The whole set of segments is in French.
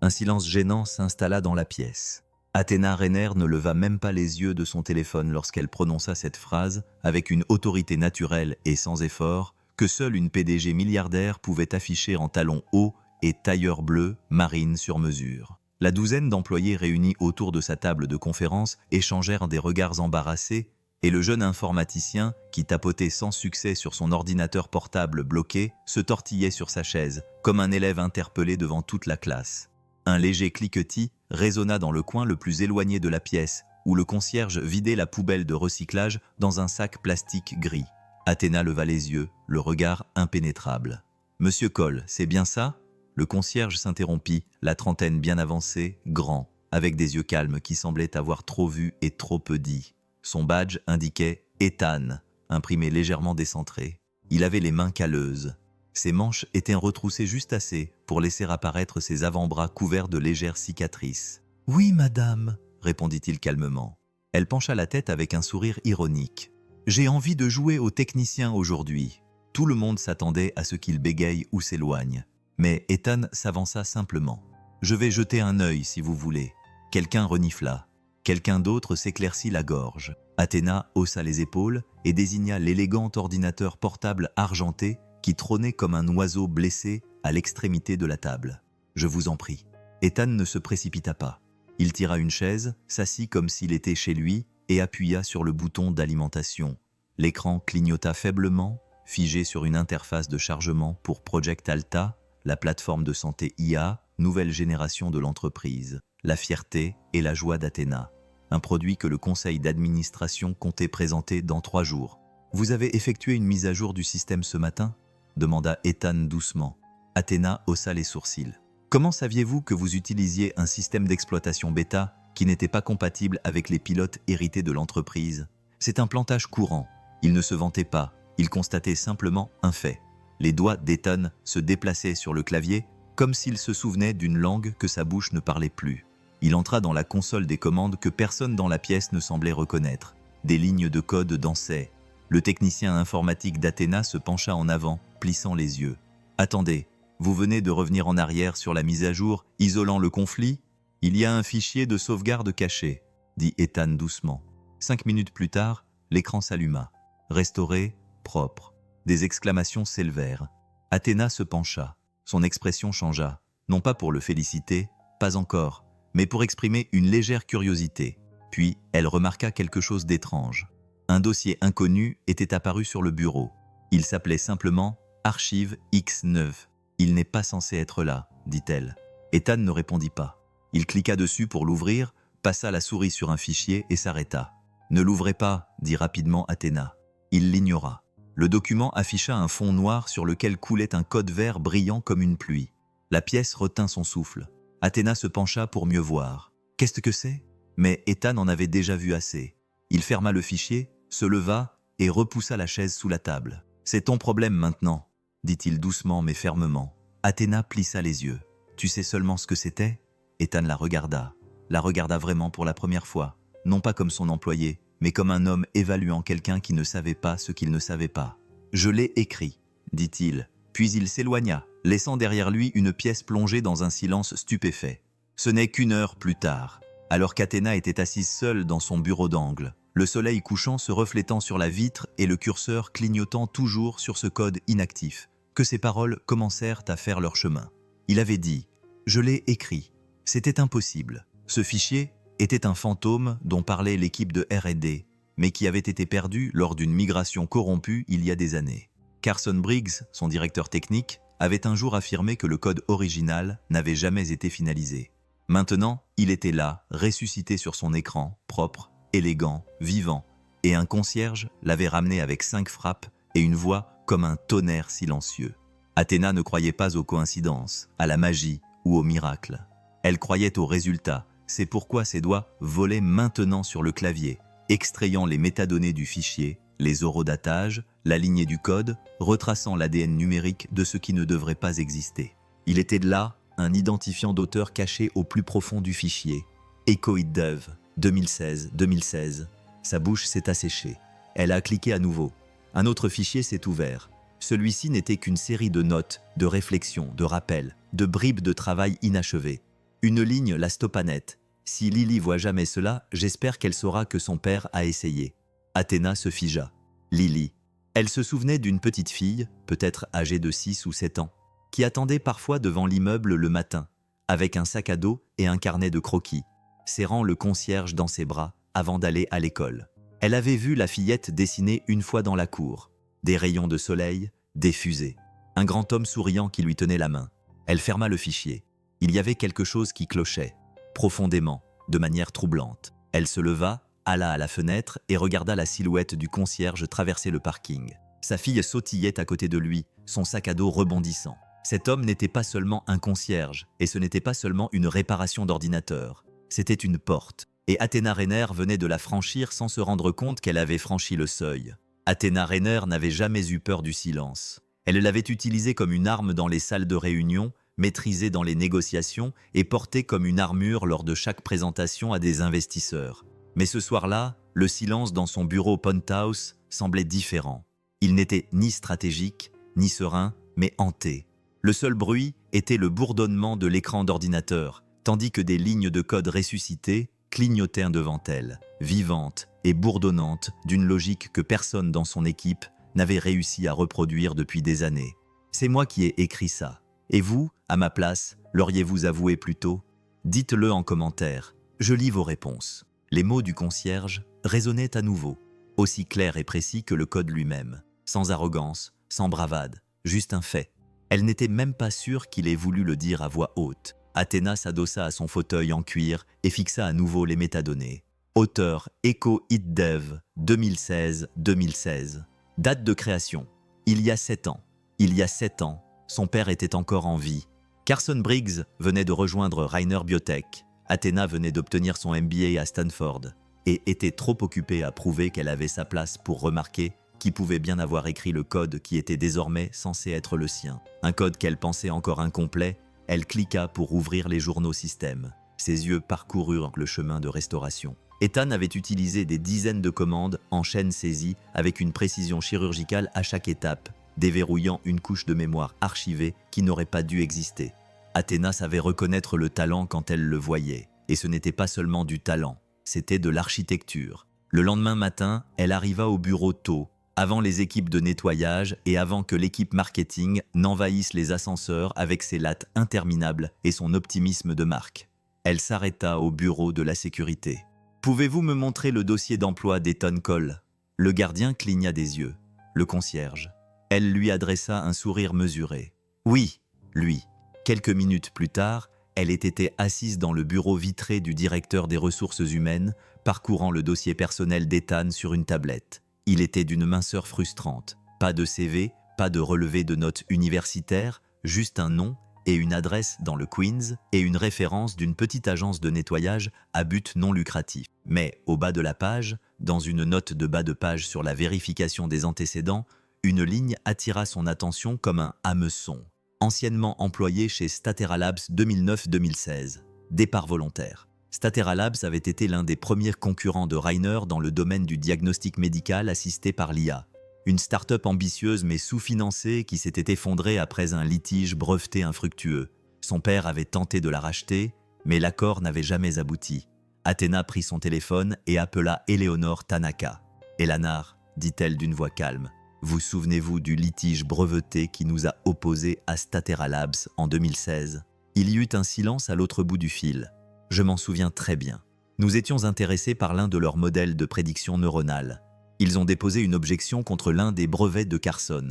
Un silence gênant s'installa dans la pièce. Athéna Rainer ne leva même pas les yeux de son téléphone lorsqu'elle prononça cette phrase avec une autorité naturelle et sans effort que seule une PDG milliardaire pouvait afficher en talons hauts et tailleur bleu marine sur mesure. La douzaine d'employés réunis autour de sa table de conférence échangèrent des regards embarrassés et le jeune informaticien, qui tapotait sans succès sur son ordinateur portable bloqué, se tortillait sur sa chaise, comme un élève interpellé devant toute la classe. Un léger cliquetis résonna dans le coin le plus éloigné de la pièce, où le concierge vidait la poubelle de recyclage dans un sac plastique gris. Athéna leva les yeux, le regard impénétrable. « Monsieur Cole, c'est bien ça ?» Le concierge s'interrompit, la trentaine bien avancée, grand, avec des yeux calmes qui semblaient avoir trop vu et trop peu dit. Son badge indiquait « Ethan », imprimé légèrement décentré. Il avait les mains calleuses. Ses manches étaient retroussées juste assez pour laisser apparaître ses avant-bras couverts de légères cicatrices. « Oui, madame », répondit-il calmement. Elle pencha la tête avec un sourire ironique. « J'ai envie de jouer au technicien aujourd'hui. » Tout le monde s'attendait à ce qu'il bégaye ou s'éloigne. Mais Ethan s'avança simplement. « Je vais jeter un œil si vous voulez. » Quelqu'un renifla. Quelqu'un d'autre s'éclaircit la gorge. Athéna haussa les épaules et désigna l'élégant ordinateur portable argenté qui trônait comme un oiseau blessé à l'extrémité de la table. « Je vous en prie. » Ethan ne se précipita pas. Il tira une chaise, s'assit comme s'il était chez lui et appuya sur le bouton d'alimentation. L'écran clignota faiblement, figé sur une interface de chargement pour Project Alta, la plateforme de santé IA, nouvelle génération de l'entreprise, la fierté et la joie d'Athéna. Un produit que le conseil d'administration comptait présenter dans 3 jours. « Vous avez effectué une mise à jour du système ce matin ?» demanda Ethan doucement. Athéna haussa les sourcils. « Comment saviez-vous que vous utilisiez un système d'exploitation bêta qui n'était pas compatible avec les pilotes hérités de l'entreprise ? C'est un plantage courant. Il ne se vantait pas, il constatait simplement un fait. » Les doigts d'Ethan se déplaçaient sur le clavier comme s'il se souvenait d'une langue que sa bouche ne parlait plus. Il entra dans la console des commandes que personne dans la pièce ne semblait reconnaître. Des lignes de code dansaient. Le technicien informatique d'Athéna se pencha en avant, plissant les yeux. « Attendez, vous venez de revenir en arrière sur la mise à jour, isolant le conflit ? Il y a un fichier de sauvegarde caché, » dit Ethan doucement. 5 minutes plus tard, l'écran s'alluma. Restauré, propre. Des exclamations s'élevèrent. Athéna se pencha. Son expression changea. Non pas pour le féliciter, pas encore, mais pour exprimer une légère curiosité. Puis, elle remarqua quelque chose d'étrange. Un dossier inconnu était apparu sur le bureau. Il s'appelait simplement « Archive X9 ». « Il n'est pas censé être là », dit-elle. Ethan ne répondit pas. Il cliqua dessus pour l'ouvrir, passa la souris sur un fichier et s'arrêta. « Ne l'ouvrez pas », dit rapidement Athéna. Il l'ignora. Le document afficha un fond noir sur lequel coulait un code vert brillant comme une pluie. La pièce retint son souffle. Athéna se pencha pour mieux voir. « Qu'est-ce que c'est ?» Mais Ethan en avait déjà vu assez. Il ferma le fichier, se leva et repoussa la chaise sous la table. « C'est ton problème maintenant », dit-il doucement mais fermement. Athéna plissa les yeux. « Tu sais seulement ce que c'était ?» Ethan la regarda vraiment pour la première fois, non pas comme son employé, mais comme un homme évaluant quelqu'un qui ne savait pas ce qu'il ne savait pas. « Je l'ai écrit », dit-il, puis il s'éloigna, laissant derrière lui une pièce plongée dans un silence stupéfait. Ce n'est qu'1 heure plus tard, alors qu'Athéna était assise seule dans son bureau d'angle, le soleil couchant se reflétant sur la vitre et le curseur clignotant toujours sur ce code inactif, que ses paroles commencèrent à faire leur chemin. Il avait dit « Je l'ai écrit ». C'était impossible. Ce fichier était un fantôme dont parlait l'équipe de R&D, mais qui avait été perdu lors d'une migration corrompue il y a des années. Carson Briggs, son directeur technique, avait un jour affirmé que le code original n'avait jamais été finalisé. Maintenant, il était là, ressuscité sur son écran, propre, élégant, vivant, et un concierge l'avait ramené avec 5 frappes et une voix comme un tonnerre silencieux. Athéna ne croyait pas aux coïncidences, à la magie ou au miracle. Elle croyait aux résultats, c'est pourquoi ses doigts volaient maintenant sur le clavier, extrayant les métadonnées du fichier, les horodatages, la lignée du code, retraçant l'ADN numérique de ce qui ne devrait pas exister. Il était là, un identifiant d'auteur caché au plus profond du fichier. Echoid Dev, 2016. Sa bouche s'est asséchée. Elle a cliqué à nouveau. Un autre fichier s'est ouvert. Celui-ci n'était qu'une série de notes, de réflexions, de rappels, de bribes de travail inachevées. Une ligne la stoppa net. Si Lily voit jamais cela, j'espère qu'elle saura que son père a essayé. Athéna se figea. Lily. Elle se souvenait d'une petite fille, peut-être âgée de 6 ou 7 ans, qui attendait parfois devant l'immeuble le matin, avec un sac à dos et un carnet de croquis, serrant le concierge dans ses bras avant d'aller à l'école. Elle avait vu la fillette dessiner une fois dans la cour. Des rayons de soleil, des fusées. Un grand homme souriant qui lui tenait la main. Elle ferma le fichier. Il y avait quelque chose qui clochait, profondément, de manière troublante. Elle se leva, alla à la fenêtre et regarda la silhouette du concierge traverser le parking. Sa fille sautillait à côté de lui, son sac à dos rebondissant. Cet homme n'était pas seulement un concierge, et ce n'était pas seulement une réparation d'ordinateur. C'était une porte, et Athéna Rainer venait de la franchir sans se rendre compte qu'elle avait franchi le seuil. Athéna Rainer n'avait jamais eu peur du silence. Elle l'avait utilisé comme une arme dans les salles de réunion, maîtrisée dans les négociations et portée comme une armure lors de chaque présentation à des investisseurs. Mais ce soir-là, le silence dans son bureau Penthouse semblait différent. Il n'était ni stratégique, ni serein, mais hanté. Le seul bruit était le bourdonnement de l'écran d'ordinateur, tandis que des lignes de code ressuscitées clignotaient devant elle, vivantes et bourdonnantes d'une logique que personne dans son équipe n'avait réussi à reproduire depuis des années. C'est moi qui ai écrit ça. Et vous, à ma place, l'auriez-vous avoué plus tôt? Dites-le en commentaire. Je lis vos réponses. Les mots du concierge résonnaient à nouveau, aussi clairs et précis que le code lui-même, sans arrogance, sans bravade, juste un fait. Elle n'était même pas sûre qu'il ait voulu le dire à voix haute. Athéna s'adossa à son fauteuil en cuir et fixa à nouveau les métadonnées. Auteur Echo Hit Dev 2016-2016. Date de création. Il y a 7 ans. Il y a 7 ans, son père était encore en vie. Carson Briggs venait de rejoindre Rainer Biotech. Athéna venait d'obtenir son MBA à Stanford et était trop occupée à prouver qu'elle avait sa place pour remarquer qui pouvait bien avoir écrit le code qui était désormais censé être le sien. Un code qu'elle pensait encore incomplet, elle cliqua pour ouvrir les journaux système. Ses yeux parcoururent le chemin de restauration. Ethan avait utilisé des dizaines de commandes en chaîne saisie avec une précision chirurgicale à chaque étape, déverrouillant une couche de mémoire archivée qui n'aurait pas dû exister. Athéna savait reconnaître le talent quand elle le voyait. Et ce n'était pas seulement du talent, c'était de l'architecture. Le lendemain matin, elle arriva au bureau tôt, avant les équipes de nettoyage et avant que l'équipe marketing n'envahisse les ascenseurs avec ses lattes interminables et son optimisme de marque. Elle s'arrêta au bureau de la sécurité. « Pouvez-vous me montrer le dossier d'emploi d'Ethan Cole ?» Le gardien cligna des yeux. Le concierge. Elle lui adressa un sourire mesuré. « Oui, lui. » Quelques minutes plus tard, elle était assise dans le bureau vitré du directeur des ressources humaines, parcourant le dossier personnel d'Ethan sur une tablette. Il était d'une minceur frustrante. Pas de CV, pas de relevé de notes universitaires, juste un nom et une adresse dans le Queens et une référence d'une petite agence de nettoyage à but non lucratif. Mais au bas de la page, dans une note de bas de page sur la vérification des antécédents, une ligne attira son attention comme un hameçon. Anciennement employé chez Statera Labs 2009-2016. Départ volontaire. Statera Labs avait été l'un des premiers concurrents de Rainer dans le domaine du diagnostic médical assisté par l'IA. Une start-up ambitieuse mais sous-financée qui s'était effondrée après un litige breveté infructueux. Son père avait tenté de la racheter, mais l'accord n'avait jamais abouti. Athéna prit son téléphone et appela Eleonore Tanaka. « Elanar, dit-elle d'une voix calme. Vous souvenez-vous du litige breveté qui nous a opposés à Statera Labs en 2016 ?» Il y eut un silence à l'autre bout du fil. « Je m'en souviens très bien. Nous étions intéressés par l'un de leurs modèles de prédiction neuronale. Ils ont déposé une objection contre l'un des brevets de Carson.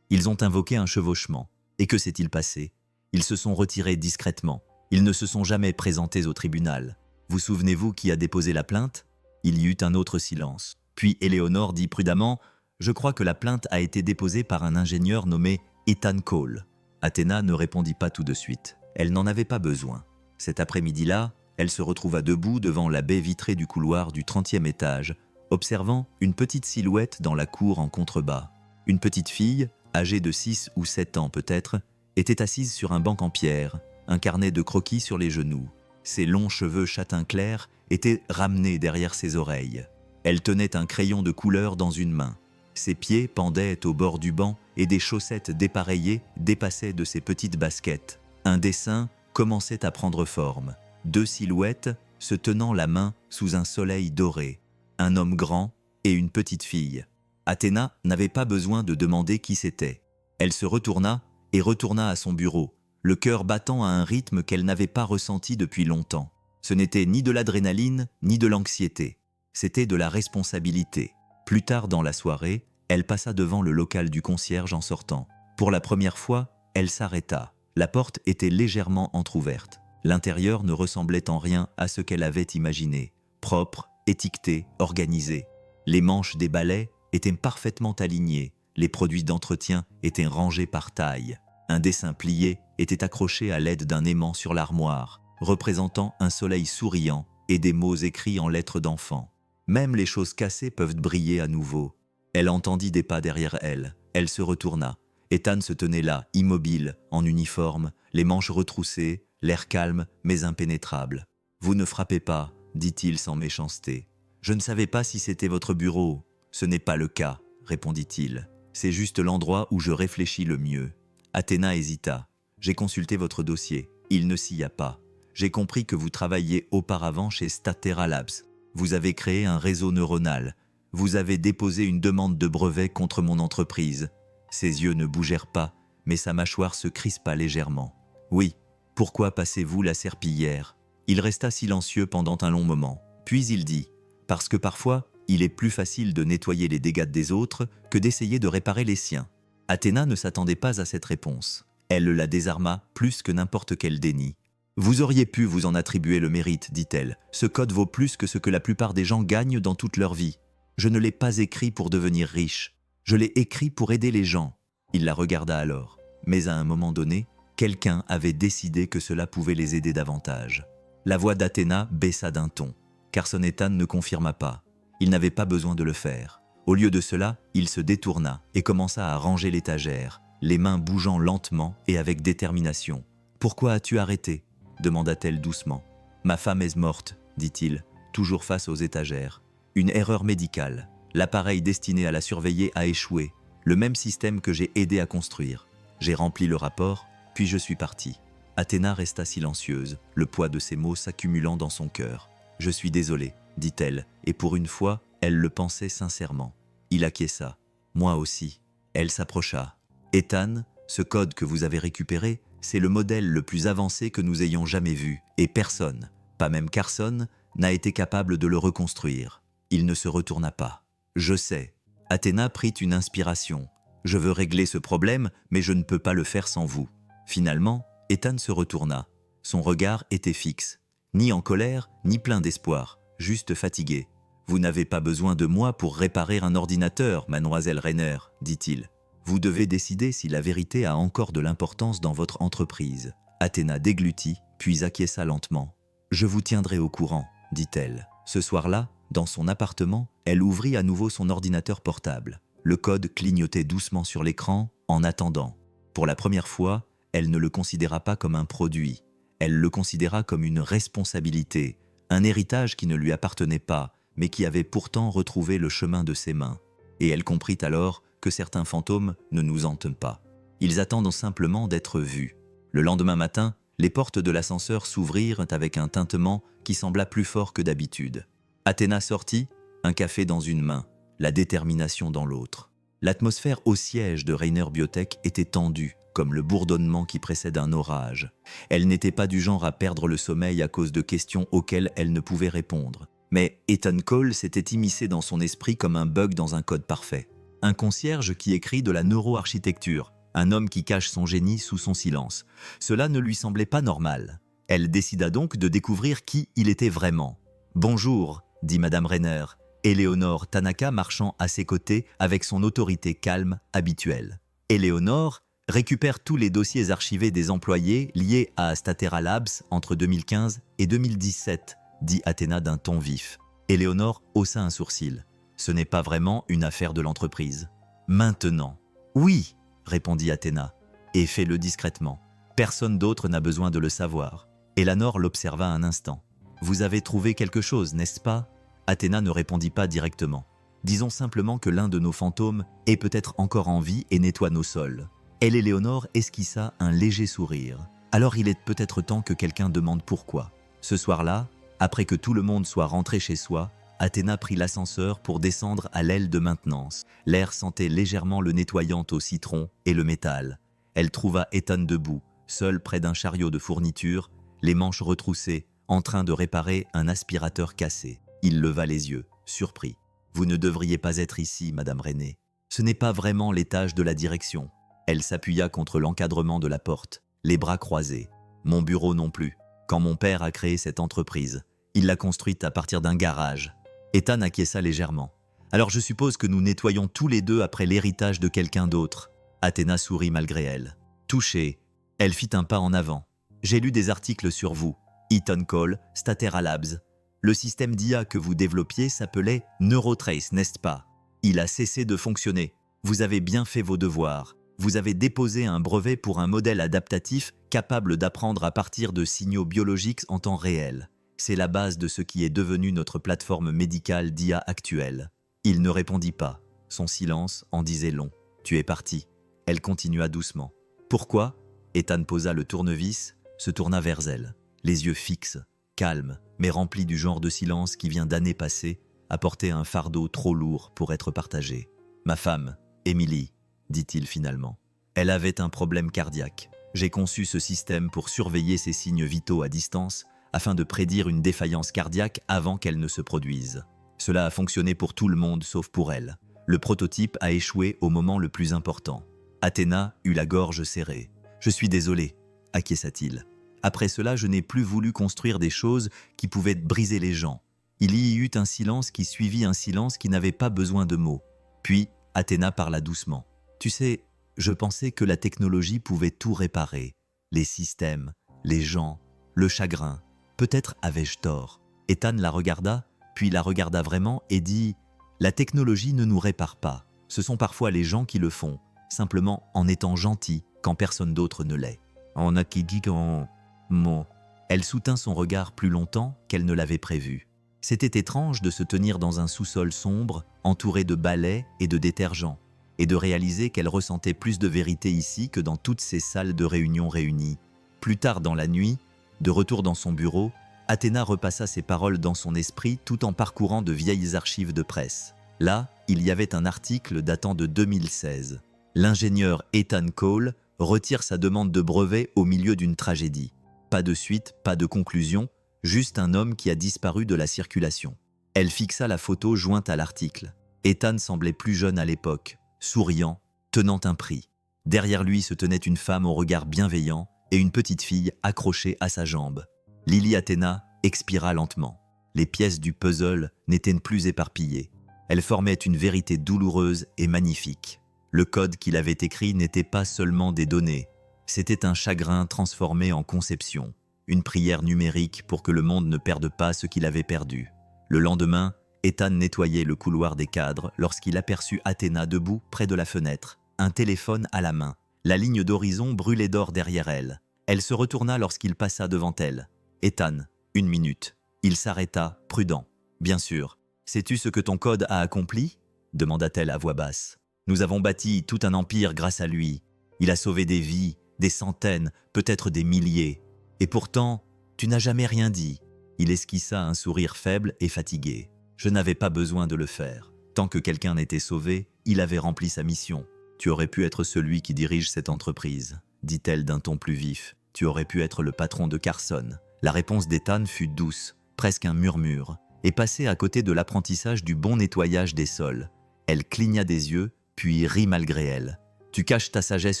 Ils ont invoqué un chevauchement. Et que s'est-il passé? Ils se sont retirés discrètement. Ils ne se sont jamais présentés au tribunal. Vous souvenez-vous qui a déposé la plainte ?» Il y eut un autre silence. Puis Eleonore dit prudemment « Je crois que la plainte a été déposée par un ingénieur nommé Ethan Cole. » Athéna ne répondit pas tout de suite. Elle n'en avait pas besoin. Cet après-midi-là, elle se retrouva debout devant la baie vitrée du couloir du 30e étage, observant une petite silhouette dans la cour en contrebas. Une petite fille, âgée de 6 ou 7 ans peut-être, était assise sur un banc en pierre, un carnet de croquis sur les genoux. Ses longs cheveux châtain clair étaient ramenés derrière ses oreilles. Elle tenait un crayon de couleur dans une main. Ses pieds pendaient au bord du banc et des chaussettes dépareillées dépassaient de ses petites baskets. Un dessin commençait à prendre forme. 2 silhouettes se tenant la main sous un soleil doré, un homme grand et une petite fille. Athéna n'avait pas besoin de demander qui c'était. Elle se retourna et retourna à son bureau, le cœur battant à un rythme qu'elle n'avait pas ressenti depuis longtemps. Ce n'était ni de l'adrénaline ni de l'anxiété, c'était de la responsabilité. Plus tard dans la soirée, elle passa devant le local du concierge en sortant. Pour la première fois, elle s'arrêta. La porte était légèrement entr'ouverte. L'intérieur ne ressemblait en rien à ce qu'elle avait imaginé. Propre, étiqueté, organisé. Les manches des balais étaient parfaitement alignées. Les produits d'entretien étaient rangés par taille. Un dessin plié était accroché à l'aide d'un aimant sur l'armoire, représentant un soleil souriant et des mots écrits en lettres d'enfant. Même les choses cassées peuvent briller à nouveau. Elle entendit des pas derrière elle. Elle se retourna. Ethan se tenait là, immobile, en uniforme, les manches retroussées, l'air calme mais impénétrable. « Vous ne frappez pas », dit-il sans méchanceté. « Je ne savais pas si c'était votre bureau. »« Ce n'est pas le cas », répondit-il. « C'est juste l'endroit où je réfléchis le mieux. » Athéna hésita. « J'ai consulté votre dossier. Il ne s'y a pas. J'ai compris que vous travailliez auparavant chez Statera Labs. Vous avez créé un réseau neuronal. Vous avez déposé une demande de brevet contre mon entreprise. » Ses yeux ne bougèrent pas, mais sa mâchoire se crispa légèrement. « Oui, pourquoi passez-vous la serpillière ?» Il resta silencieux pendant un long moment. Puis il dit « Parce que parfois, il est plus facile de nettoyer les dégâts des autres que d'essayer de réparer les siens. » Athéna ne s'attendait pas à cette réponse. Elle la désarma plus que n'importe quel déni. « Vous auriez pu vous en attribuer le mérite, dit-elle. Ce code vaut plus que ce que la plupart des gens gagnent dans toute leur vie. Je ne l'ai pas écrit pour devenir riche. Je l'ai écrit pour aider les gens. » Il la regarda alors. Mais à un moment donné, quelqu'un avait décidé que cela pouvait les aider davantage. La voix d'Athéna baissa d'un ton, car son Ethan ne confirma pas. Il n'avait pas besoin de le faire. Au lieu de cela, il se détourna et commença à ranger l'étagère, les mains bougeant lentement et avec détermination. « Pourquoi as-tu arrêté ?» demanda-t-elle doucement. « Ma femme est morte, dit-il, toujours face aux étagères. Une erreur médicale. L'appareil destiné à la surveiller a échoué, le même système que j'ai aidé à construire. J'ai rempli le rapport, puis je suis parti. » Athéna resta silencieuse, le poids de ses mots s'accumulant dans son cœur. « Je suis désolée, dit-elle, et pour une fois, elle le pensait sincèrement. Il acquiesça. « Moi aussi. » Elle s'approcha. « Ethan, ce code que vous avez récupéré, c'est le modèle le plus avancé que nous ayons jamais vu, et personne, pas même Carson, n'a été capable de le reconstruire. » Il ne se retourna pas. « Je sais. » Athéna prit une inspiration. « Je veux régler ce problème, mais je ne peux pas le faire sans vous. » Finalement, Ethan se retourna. Son regard était fixe. Ni en colère, ni plein d'espoir, juste fatigué. « Vous n'avez pas besoin de moi pour réparer un ordinateur, mademoiselle Rainer, » dit-il. « Vous devez décider si la vérité a encore de l'importance dans votre entreprise. » Athéna déglutit, puis acquiesça lentement. « Je vous tiendrai au courant, » dit-elle. Ce soir-là, dans son appartement, elle ouvrit à nouveau son ordinateur portable. Le code clignotait doucement sur l'écran, en attendant. Pour la première fois, elle ne le considéra pas comme un produit. Elle le considéra comme une responsabilité, un héritage qui ne lui appartenait pas, mais qui avait pourtant retrouvé le chemin de ses mains. Et elle comprit alors que certains fantômes ne nous hantent pas. Ils attendent simplement d'être vus. Le lendemain matin, les portes de l'ascenseur s'ouvrirent avec un tintement qui sembla plus fort que d'habitude. Athéna sortit, un café dans une main, la détermination dans l'autre. L'atmosphère au siège de Rainer Biotech était tendue, comme le bourdonnement qui précède un orage. Elle n'était pas du genre à perdre le sommeil à cause de questions auxquelles elle ne pouvait répondre. Mais Ethan Cole s'était immiscé dans son esprit comme un bug dans un code parfait. Un concierge qui écrit de la neuroarchitecture, un homme qui cache son génie sous son silence. Cela ne lui semblait pas normal. Elle décida donc de découvrir qui il était vraiment. « Bonjour », dit Madame Rainer, Éléonore Tanaka marchant à ses côtés avec son autorité calme habituelle. Éléonore récupère tous les dossiers archivés des employés liés à Statera Labs entre 2015 et 2017, dit Athéna d'un ton vif. Éléonore haussa un sourcil. Ce n'est pas vraiment une affaire de l'entreprise. Maintenant. Oui, répondit Athéna, et fais-le discrètement. Personne d'autre n'a besoin de le savoir. Éléonore l'observa un instant. Vous avez trouvé quelque chose, n'est-ce pas? Athéna ne répondit pas directement. Disons simplement que l'un de nos fantômes est peut-être encore en vie et nettoie nos sols. Elle et Léonore esquissa un léger sourire. Alors il est peut-être temps que quelqu'un demande pourquoi. Ce soir-là, après que tout le monde soit rentré chez soi, Athéna prit l'ascenseur pour descendre à l'aile de maintenance. L'air sentait légèrement le nettoyant au citron et le métal. Elle trouva Ethan debout, seul près d'un chariot de fourniture, les manches retroussées, en train de réparer un aspirateur cassé. Il leva les yeux, surpris. « Vous ne devriez pas être ici, Madame René. Ce n'est pas vraiment l'étage de la direction. » Elle s'appuya contre l'encadrement de la porte, les bras croisés. « Mon bureau non plus. Quand mon père a créé cette entreprise, il l'a construite à partir d'un garage. » Ethan acquiesça légèrement. « Alors je suppose que nous nettoyons tous les deux après l'héritage de quelqu'un d'autre. » Athéna sourit malgré elle. Touchée, elle fit un pas en avant. « J'ai lu des articles sur vous. Ethan Cole, Statera Labs. Le système d'IA que vous développiez s'appelait Neurotrace, n'est-ce pas? Il a cessé de fonctionner. Vous avez bien fait vos devoirs. Vous avez déposé un brevet pour un modèle adaptatif capable d'apprendre à partir de signaux biologiques en temps réel. C'est la base de ce qui est devenu notre plateforme médicale d'IA actuelle. » Il ne répondit pas. Son silence en disait long. « Tu es parti. » Elle continua doucement. « Pourquoi ?» Ethan posa le tournevis, se tourna vers elle. Les yeux fixes, calmes, mais remplis du genre de silence qui vient d'années passées, apportait un fardeau trop lourd pour être partagé. « Ma femme, Émilie, dit-il finalement. Elle avait un problème cardiaque. J'ai conçu ce système pour surveiller ses signes vitaux à distance afin de prédire une défaillance cardiaque avant qu'elle ne se produise. Cela a fonctionné pour tout le monde sauf pour elle. Le prototype a échoué au moment le plus important. Athéna eut la gorge serrée. « Je suis désolé », acquiesça-t-il. Après cela, je n'ai plus voulu construire des choses qui pouvaient briser les gens. Il y eut un silence qui suivit un silence qui n'avait pas besoin de mots. Puis, Athéna parla doucement. « Tu sais, je pensais que la technologie pouvait tout réparer. Les systèmes, les gens, le chagrin. Peut-être avais-je tort. » Ethan la regarda, puis la regarda vraiment et dit « La technologie ne nous répare pas. Ce sont parfois les gens qui le font, simplement en étant gentils quand personne d'autre ne l'est. » On a qui dit qu'on... Mon. Elle soutint son regard plus longtemps qu'elle ne l'avait prévu. C'était étrange de se tenir dans un sous-sol sombre, entouré de balais et de détergents, et de réaliser qu'elle ressentait plus de vérité ici que dans toutes ces salles de réunion réunies. Plus tard dans la nuit, de retour dans son bureau, Athéna repassa ses paroles dans son esprit tout en parcourant de vieilles archives de presse. Là, il y avait un article datant de 2016. L'ingénieur Ethan Cole retire sa demande de brevet au milieu d'une tragédie. Pas de suite, pas de conclusion, juste un homme qui a disparu de la circulation. Elle fixa la photo jointe à l'article. Ethan semblait plus jeune à l'époque, souriant, tenant un prix. Derrière lui se tenait une femme au regard bienveillant et une petite fille accrochée à sa jambe. Lily Athéna expira lentement. Les pièces du puzzle n'étaient plus éparpillées. Elles formaient une vérité douloureuse et magnifique. Le code qu'il avait écrit n'était pas seulement des données. C'était un chagrin transformé en conception, une prière numérique pour que le monde ne perde pas ce qu'il avait perdu. Le lendemain, Ethan nettoyait le couloir des cadres lorsqu'il aperçut Athéna debout près de la fenêtre, un téléphone à la main. La ligne d'horizon brûlait d'or derrière elle. Elle se retourna lorsqu'il passa devant elle. « Ethan, 1 minute. » Il s'arrêta, prudent. « Bien sûr. Sais-tu ce que ton code a accompli ?» demanda-t-elle à voix basse. « Nous avons bâti tout un empire grâce à lui. Il a sauvé des vies, des centaines, peut-être des milliers. Et pourtant, tu n'as jamais rien dit. » Il esquissa un sourire faible et fatigué. « Je n'avais pas besoin de le faire. Tant que quelqu'un était sauvé, il avait rempli sa mission. Tu aurais pu être celui qui dirige cette entreprise, dit-elle d'un ton plus vif. Tu aurais pu être le patron de Carson. » La réponse d'Ethan fut douce, presque un murmure, et passait à côté de l'apprentissage du bon nettoyage des sols. Elle cligna des yeux, puis rit malgré elle. « Tu caches ta sagesse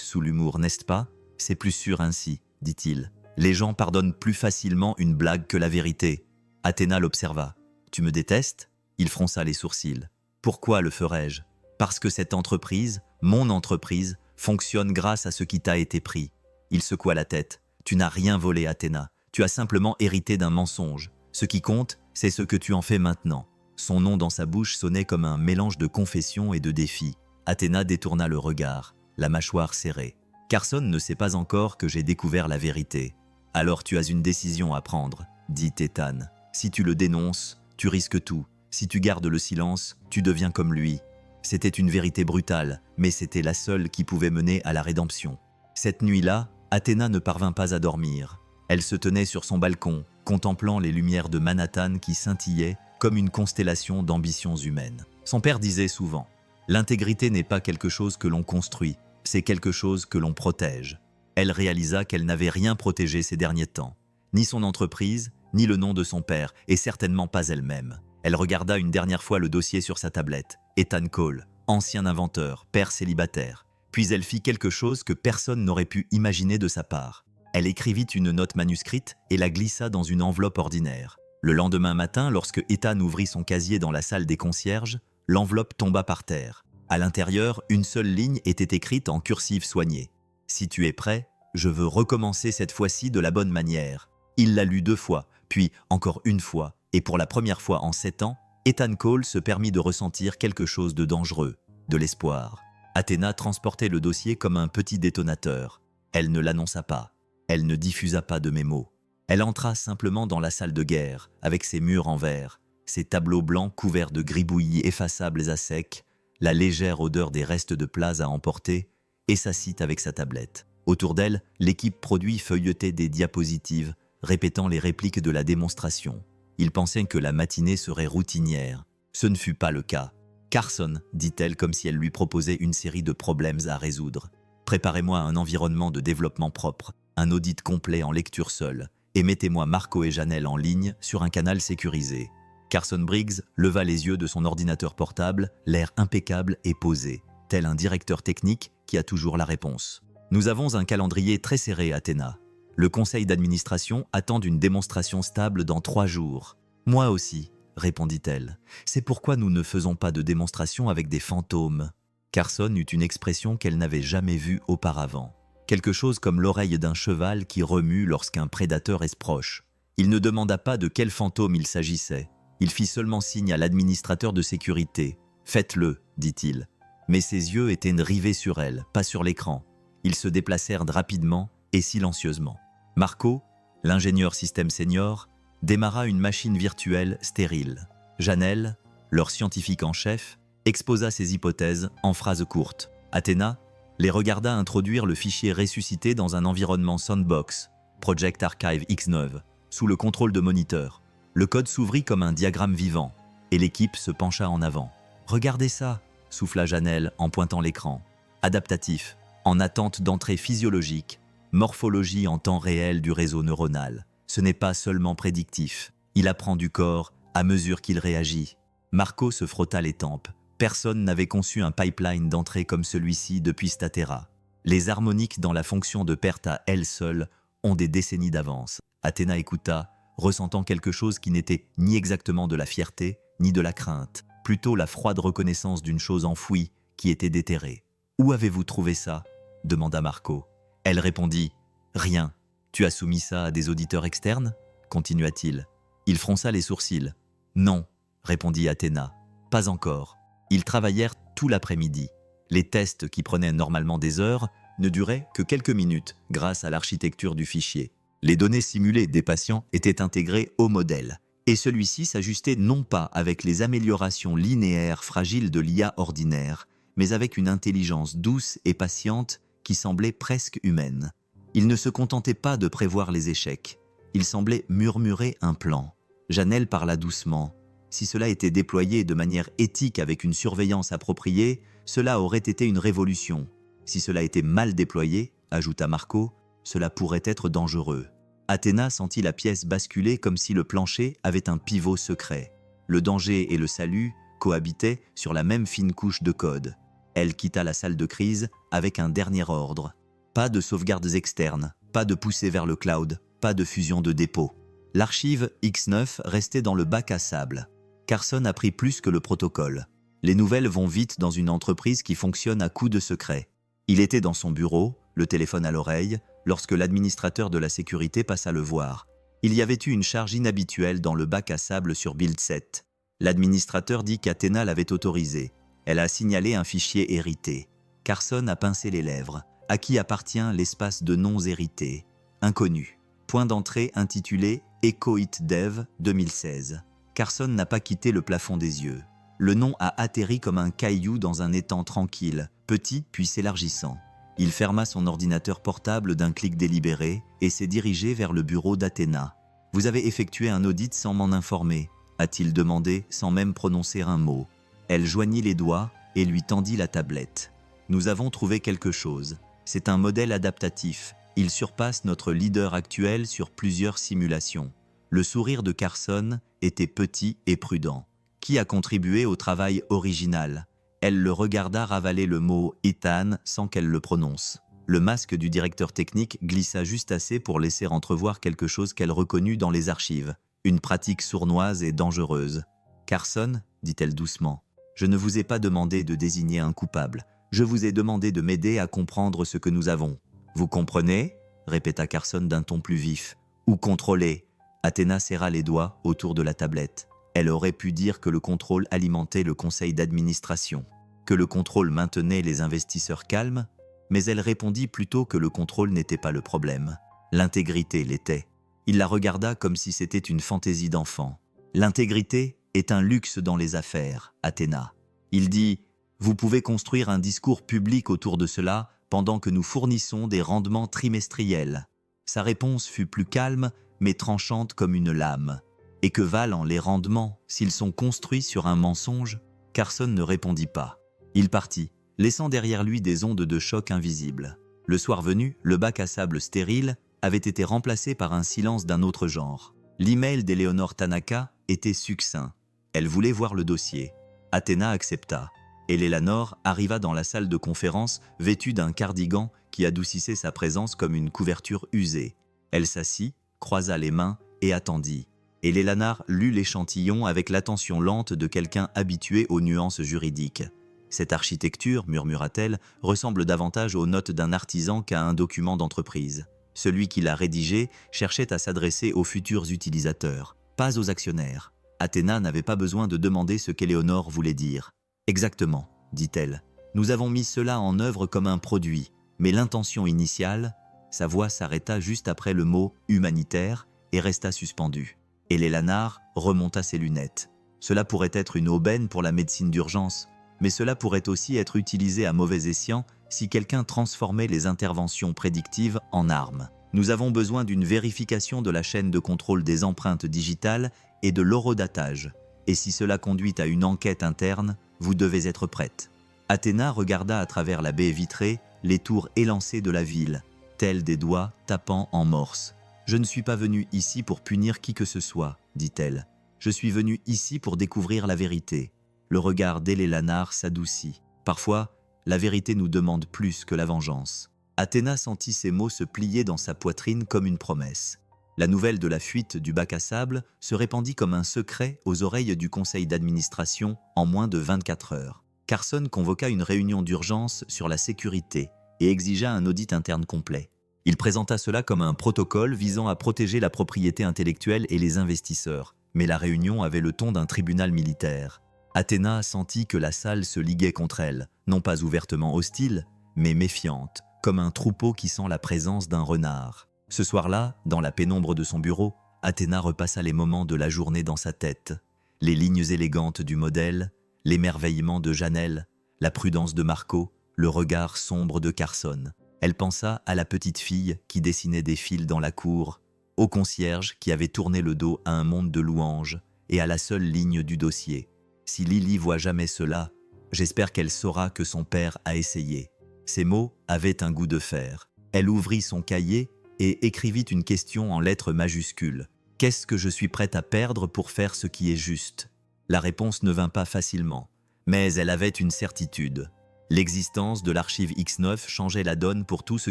sous l'humour, n'est-ce pas ? C'est plus sûr ainsi, dit-il. Les gens pardonnent plus facilement une blague que la vérité. » Athéna l'observa. « Tu me détestes ?» Il fronça les sourcils. « Pourquoi le ferais-je ? Parce que cette entreprise, mon entreprise, fonctionne grâce à ce qui t'a été pris. » Il secoua la tête. « Tu n'as rien volé, Athéna. Tu as simplement hérité d'un mensonge. Ce qui compte, c'est ce que tu en fais maintenant. » Son nom dans sa bouche sonnait comme un mélange de confession et de défi. Athéna détourna le regard, la mâchoire serrée. « Carson ne sait pas encore que j'ai découvert la vérité. » « Alors tu as une décision à prendre, » dit Ethan. « Si tu le dénonces, tu risques tout. Si tu gardes le silence, tu deviens comme lui. » C'était une vérité brutale, mais c'était la seule qui pouvait mener à la rédemption. Cette nuit-là, Athéna ne parvint pas à dormir. Elle se tenait sur son balcon, contemplant les lumières de Manhattan qui scintillaient comme une constellation d'ambitions humaines. Son père disait souvent « L'intégrité n'est pas quelque chose que l'on construit, c'est quelque chose que l'on protège ». Elle réalisa qu'elle n'avait rien protégé ces derniers temps. Ni son entreprise, ni le nom de son père, et certainement pas elle-même. Elle regarda une dernière fois le dossier sur sa tablette. Ethan Cole, ancien inventeur, père célibataire. Puis elle fit quelque chose que personne n'aurait pu imaginer de sa part. Elle écrivit une note manuscrite et la glissa dans une enveloppe ordinaire. Le lendemain matin, lorsque Ethan ouvrit son casier dans la salle des concierges, l'enveloppe tomba par terre. À l'intérieur, une seule ligne était écrite en cursive soignée. « Si tu es prêt, je veux recommencer cette fois-ci de la bonne manière. » Il la lut 2 fois, puis encore une fois, et pour la première fois en 7 ans, Ethan Cole se permit de ressentir quelque chose de dangereux, de l'espoir. Athéna transportait le dossier comme un petit détonateur. Elle ne l'annonça pas. Elle ne diffusa pas de mémo. Elle entra simplement dans la salle de guerre, avec ses murs en verre, ses tableaux blancs couverts de gribouillis effaçables à sec, la légère odeur des restes de plats à emporter, et s'assit avec sa tablette. Autour d'elle, l'équipe produit feuilletait des diapositives, répétant les répliques de la démonstration. Il pensait que la matinée serait routinière. Ce ne fut pas le cas. « Carson, dit-elle comme si elle lui proposait une série de problèmes à résoudre. Préparez-moi un environnement de développement propre, un audit complet en lecture seule, et mettez-moi Marco et Janelle en ligne sur un canal sécurisé. » Carson Briggs leva les yeux de son ordinateur portable, l'air impeccable et posé, tel un directeur technique qui a toujours la réponse. « Nous avons un calendrier très serré, Athéna. Le conseil d'administration attend une démonstration stable dans 3 jours. Moi aussi, répondit-elle. C'est pourquoi nous ne faisons pas de démonstration avec des fantômes. Carson eut une expression qu'elle n'avait jamais vue auparavant. Quelque chose comme l'oreille d'un cheval qui remue lorsqu'un prédateur est proche. Il ne demanda pas de quel fantôme il s'agissait. Il fit seulement signe à l'administrateur de sécurité. « Faites-le », dit-il. Mais ses yeux étaient rivés sur elle, pas sur l'écran. Ils se déplacèrent rapidement et silencieusement. Marco, l'ingénieur système senior, démarra une machine virtuelle stérile. Janelle, leur scientifique en chef, exposa ses hypothèses en phrases courtes. Athéna les regarda introduire le fichier ressuscité dans un environnement sandbox, Project Archive X9, sous le contrôle de moniteur. Le code s'ouvrit comme un diagramme vivant, et l'équipe se pencha en avant. « Regardez ça !» souffla Janelle en pointant l'écran. Adaptatif, en attente d'entrée physiologique, morphologie en temps réel du réseau neuronal. Ce n'est pas seulement prédictif, il apprend du corps à mesure qu'il réagit. Marco se frotta les tempes. Personne n'avait conçu un pipeline d'entrée comme celui-ci depuis Statera. Les harmoniques dans la fonction de perte à elles seules ont des décennies d'avance. Athéna écouta, ressentant quelque chose qui n'était ni exactement de la fierté, ni de la crainte, plutôt la froide reconnaissance d'une chose enfouie qui était déterrée. « Où avez-vous trouvé ça ?» demanda Marco. Elle répondit « Rien. Tu as soumis ça à des auditeurs externes ?» continua-t-il. Il fronça les sourcils. « Non, » répondit Athéna. « Pas encore. » Ils travaillèrent tout l'après-midi. Les tests qui prenaient normalement des heures ne duraient que quelques minutes grâce à l'architecture du fichier. Les données simulées des patients étaient intégrées au modèle, et celui-ci s'ajustait non pas avec les améliorations linéaires fragiles de l'IA ordinaire, mais avec une intelligence douce et patiente qui semblait presque humaine. Il ne se contentait pas de prévoir les échecs. Il semblait murmurer un plan. Janelle parla doucement. Si cela était déployé de manière éthique avec une surveillance appropriée, cela aurait été une révolution. Si cela était mal déployé, ajouta Marco, cela pourrait être dangereux. Athéna sentit la pièce basculer comme si le plancher avait un pivot secret. Le danger et le salut cohabitaient sur la même fine couche de code. Elle quitta la salle de crise avec un dernier ordre. Pas de sauvegardes externes, pas de poussée vers le cloud, pas de fusion de dépôts. L'archive X9 restait dans le bac à sable. Carson apprit plus que le protocole. Les nouvelles vont vite dans une entreprise qui fonctionne à coups de secret. Il était dans son bureau, le téléphone à l'oreille, lorsque l'administrateur de la sécurité passa le voir. Il y avait eu une charge inhabituelle dans le bac à sable sur Build 7. L'administrateur dit qu'Athéna l'avait autorisé. Elle a signalé un fichier hérité. Carson a pincé les lèvres. À qui appartient l'espace de noms hérités? Inconnu. Point d'entrée intitulé EcoIt Dev 2016. Carson n'a pas quitté le plafond des yeux. Le nom a atterri comme un caillou dans un étang tranquille, petit puis s'élargissant. Il ferma son ordinateur portable d'un clic délibéré et s'est dirigé vers le bureau d'Athéna. Vous avez effectué un audit sans m'en informer, a-t-il demandé sans même prononcer un mot. Elle joignit les doigts et lui tendit la tablette. Nous avons trouvé quelque chose. C'est un modèle adaptatif. Il surpasse notre leader actuel sur plusieurs simulations. Le sourire de Carson était petit et prudent. Qui a contribué au travail original? Elle le regarda ravaler le mot « Ethan » sans qu'elle le prononce. Le masque du directeur technique glissa juste assez pour laisser entrevoir quelque chose qu'elle reconnut dans les archives. Une pratique sournoise et dangereuse. « Carson, dit-elle doucement, je ne vous ai pas demandé de désigner un coupable. Je vous ai demandé de m'aider à comprendre ce que nous avons. Vous comprenez? Répéta Carson d'un ton plus vif. Ou contrôler? Athéna serra les doigts autour de la tablette. Elle aurait pu dire que le contrôle alimentait le conseil d'administration, que le contrôle maintenait les investisseurs calmes, mais elle répondit plutôt que le contrôle n'était pas le problème. L'intégrité l'était. Il la regarda comme si c'était une fantaisie d'enfant. L'intégrité est un luxe dans les affaires, Athéna. Il dit « Vous pouvez construire un discours public autour de cela pendant que nous fournissons des rendements trimestriels. » Sa réponse fut plus calme, mais tranchante comme une lame. « Et que valent les rendements s'ils sont construits sur un mensonge ?» Carson ne répondit pas. Il partit, laissant derrière lui des ondes de choc invisibles. Le soir venu, le bac à sable stérile avait été remplacé par un silence d'un autre genre. L'email d'Eleonore Tanaka était succinct. Elle voulait voir le dossier. Athéna accepta. Et Eleanor arriva dans la salle de conférence vêtue d'un cardigan qui adoucissait sa présence comme une couverture usée. Elle s'assit, croisa les mains et attendit. Et Eleanor lut l'échantillon avec l'attention lente de quelqu'un habitué aux nuances juridiques. « Cette architecture, murmura-t-elle, ressemble davantage aux notes d'un artisan qu'à un document d'entreprise. Celui qui l'a rédigé cherchait à s'adresser aux futurs utilisateurs, pas aux actionnaires. » Athéna n'avait pas besoin de demander ce qu'Éléonore voulait dire. « Exactement, dit-elle. Nous avons mis cela en œuvre comme un produit, mais l'intention initiale… » Sa voix s'arrêta juste après le mot « humanitaire » et resta suspendue. Et Lélanard remonta ses lunettes. Cela pourrait être une aubaine pour la médecine d'urgence, mais cela pourrait aussi être utilisé à mauvais escient si quelqu'un transformait les interventions prédictives en armes. Nous avons besoin d'une vérification de la chaîne de contrôle des empreintes digitales et de l'horodatage. Et si cela conduit à une enquête interne, vous devez être prête. Athéna regarda à travers la baie vitrée les tours élancées de la ville, tels des doigts tapant en morse. « Je ne suis pas venue ici pour punir qui que ce soit, dit-elle. Je suis venue ici pour découvrir la vérité. » Le regard d'Eleanor s'adoucit. Parfois, la vérité nous demande plus que la vengeance. Athéna sentit ces mots se plier dans sa poitrine comme une promesse. La nouvelle de la fuite du bac à sable se répandit comme un secret aux oreilles du conseil d'administration en moins de 24 heures. Carson convoqua une réunion d'urgence sur la sécurité et exigea un audit interne complet. Il présenta cela comme un protocole visant à protéger la propriété intellectuelle et les investisseurs, mais la réunion avait le ton d'un tribunal militaire. Athéna sentit que la salle se liguait contre elle, non pas ouvertement hostile, mais méfiante, comme un troupeau qui sent la présence d'un renard. Ce soir-là, dans la pénombre de son bureau, Athéna repassa les moments de la journée dans sa tête. Les lignes élégantes du modèle, l'émerveillement de Janelle, la prudence de Marco, le regard sombre de Carson. Elle pensa à la petite fille qui dessinait des fils dans la cour, au concierge qui avait tourné le dos à un monde de louanges et à la seule ligne du dossier. Si Lily voit jamais cela, j'espère qu'elle saura que son père a essayé. Ces mots avaient un goût de fer. Elle ouvrit son cahier et écrivit une question en lettres majuscules. « Qu'est-ce que je suis prête à perdre pour faire ce qui est juste ?» La réponse ne vint pas facilement, mais elle avait une certitude. L'existence de l'archive X9 changeait la donne pour tout ce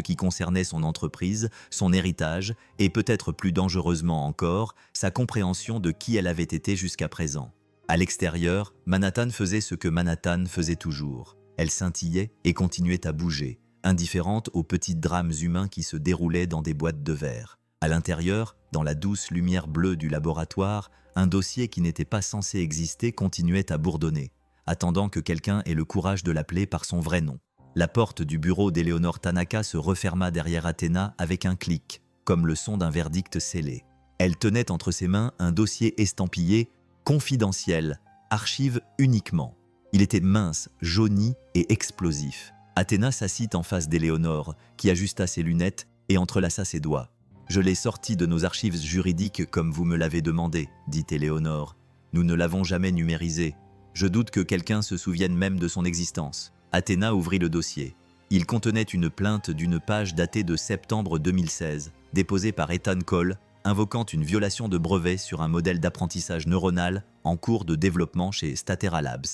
qui concernait son entreprise, son héritage et peut-être plus dangereusement encore, sa compréhension de qui elle avait été jusqu'à présent. À l'extérieur, Manhattan faisait ce que Manhattan faisait toujours. Elle scintillait et continuait à bouger, indifférente aux petits drames humains qui se déroulaient dans des boîtes de verre. À l'intérieur, dans la douce lumière bleue du laboratoire, un dossier qui n'était pas censé exister continuait à bourdonner, attendant que quelqu'un ait le courage de l'appeler par son vrai nom. La porte du bureau d'Eleonore Tanaka se referma derrière Athéna avec un clic, comme le son d'un verdict scellé. Elle tenait entre ses mains un dossier estampillé « Confidentiel, archive uniquement ». Il était mince, jauni et explosif. Athéna s'assit en face d'Éléonore, qui ajusta ses lunettes et entrelaça ses doigts. Je l'ai sorti de nos archives juridiques comme vous me l'avez demandé, dit Éléonore. Nous ne l'avons jamais numérisé. Je doute que quelqu'un se souvienne même de son existence. Athéna ouvrit le dossier. Il contenait une plainte d'une page datée de septembre 2016, déposée par Ethan Cole, invoquant une violation de brevet sur un modèle d'apprentissage neuronal en cours de développement chez Statera Labs.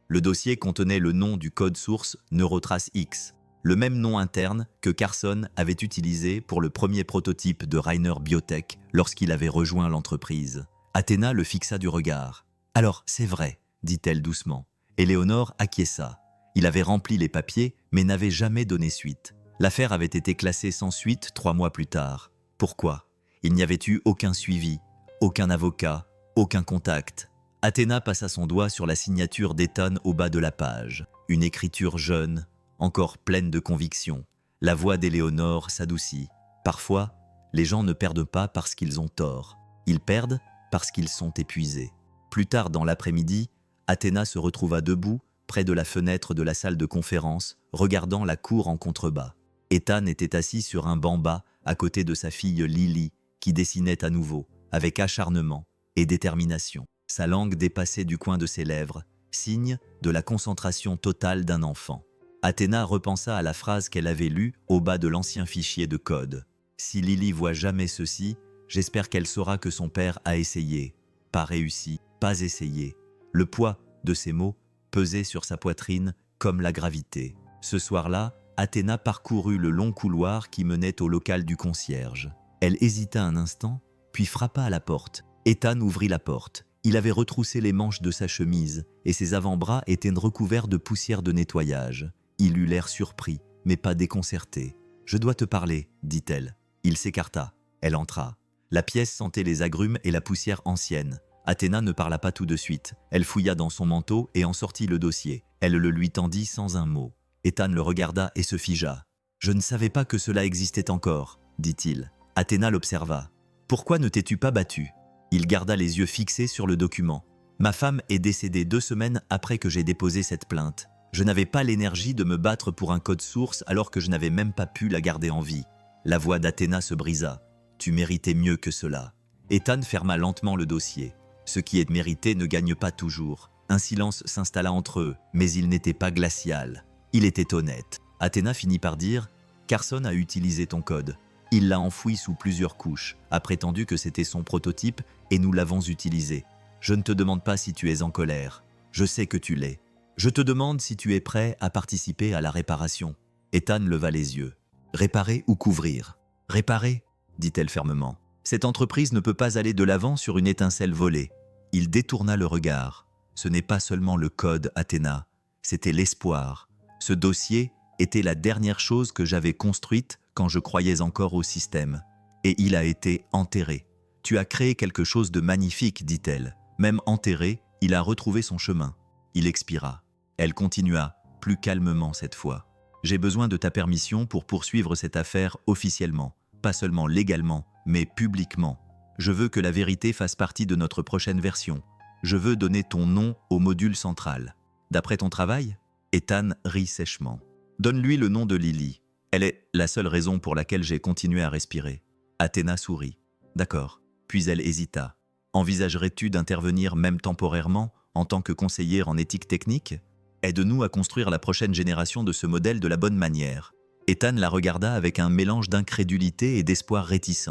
Le dossier contenait le nom du code source Neurotrace X, le même nom interne que Carson avait utilisé pour le premier prototype de Rainer Biotech lorsqu'il avait rejoint l'entreprise. Athéna le fixa du regard. « Alors, c'est vrai, dit-elle doucement. Éléonore acquiesça. Il avait rempli les papiers, mais n'avait jamais donné suite. L'affaire avait été classée sans suite 3 mois plus tard. Pourquoi ? Il n'y avait eu aucun suivi, aucun avocat, aucun contact. Athéna passa son doigt sur la signature d'Ethan au bas de la page. Une écriture jeune, encore pleine de conviction. La voix d'Éléonore s'adoucit. Parfois, les gens ne perdent pas parce qu'ils ont tort. Ils perdent parce qu'ils sont épuisés. Plus tard dans l'après-midi, Athéna se retrouva debout près de la fenêtre de la salle de conférence, regardant la cour en contrebas. Ethan était assis sur un banc bas à côté de sa fille Lily, qui dessinait à nouveau, avec acharnement et détermination. Sa langue dépassait du coin de ses lèvres, signe de la concentration totale d'un enfant. Athéna repensa à la phrase qu'elle avait lue au bas de l'ancien fichier de code. « Si Lily voit jamais ceci, j'espère qu'elle saura que son père a essayé. Pas réussi, pas essayé. » Le poids de ces mots pesait sur sa poitrine comme la gravité. Ce soir-là, Athéna parcourut le long couloir qui menait au local du concierge. Elle hésita un instant, puis frappa à la porte. Ethan ouvrit la porte. Il avait retroussé les manches de sa chemise et ses avant-bras étaient recouverts de poussière de nettoyage. Il eut l'air surpris, mais pas déconcerté. « Je dois te parler, dit-elle. » Il s'écarta. Elle entra. La pièce sentait les agrumes et la poussière ancienne. Athéna ne parla pas tout de suite. Elle fouilla dans son manteau et en sortit le dossier. Elle le lui tendit sans un mot. Ethan le regarda et se figea. « Je ne savais pas que cela existait encore, » dit-il. Athéna l'observa. « Pourquoi ne t'es-tu pas battu ?» Il garda les yeux fixés sur le document. « Ma femme est décédée 2 semaines après que j'ai déposé cette plainte. Je n'avais pas l'énergie de me battre pour un code source alors que je n'avais même pas pu la garder en vie. » La voix d'Athéna se brisa. « Tu méritais mieux que cela. » Ethan ferma lentement le dossier. Ce qui est mérité ne gagne pas toujours. Un silence s'installa entre eux, mais il n'était pas glacial. Il était honnête. Athéna finit par dire « Carson a utilisé ton code. Il l'a enfoui sous plusieurs couches, a prétendu que c'était son prototype et nous l'avons utilisé. Je ne te demande pas si tu es en colère. Je sais que tu l'es. Je te demande si tu es prêt à participer à la réparation. » Ethan leva les yeux. « Réparer ou couvrir ?»« Réparer » dit-elle fermement. « Cette entreprise ne peut pas aller de l'avant sur une étincelle volée. » Il détourna le regard. Ce n'est pas seulement le code, Athéna, c'était l'espoir. Ce dossier était la dernière chose que j'avais construite quand je croyais encore au système. Et il a été enterré. Tu as créé quelque chose de magnifique, dit-elle. Même enterré, il a retrouvé son chemin. Il expira. Elle continua, plus calmement cette fois. J'ai besoin de ta permission pour poursuivre cette affaire officiellement, pas seulement légalement, mais publiquement. Je veux que la vérité fasse partie de notre prochaine version. Je veux donner ton nom au module central. D'après ton travail ? Ethan rit sèchement. Donne-lui le nom de Lily. Elle est la seule raison pour laquelle j'ai continué à respirer. Athéna sourit. D'accord. Puis elle hésita. Envisagerais-tu d'intervenir même temporairement en tant que conseillère en éthique technique ? Aide-nous à construire la prochaine génération de ce modèle de la bonne manière. Ethan la regarda avec un mélange d'incrédulité et d'espoir réticent.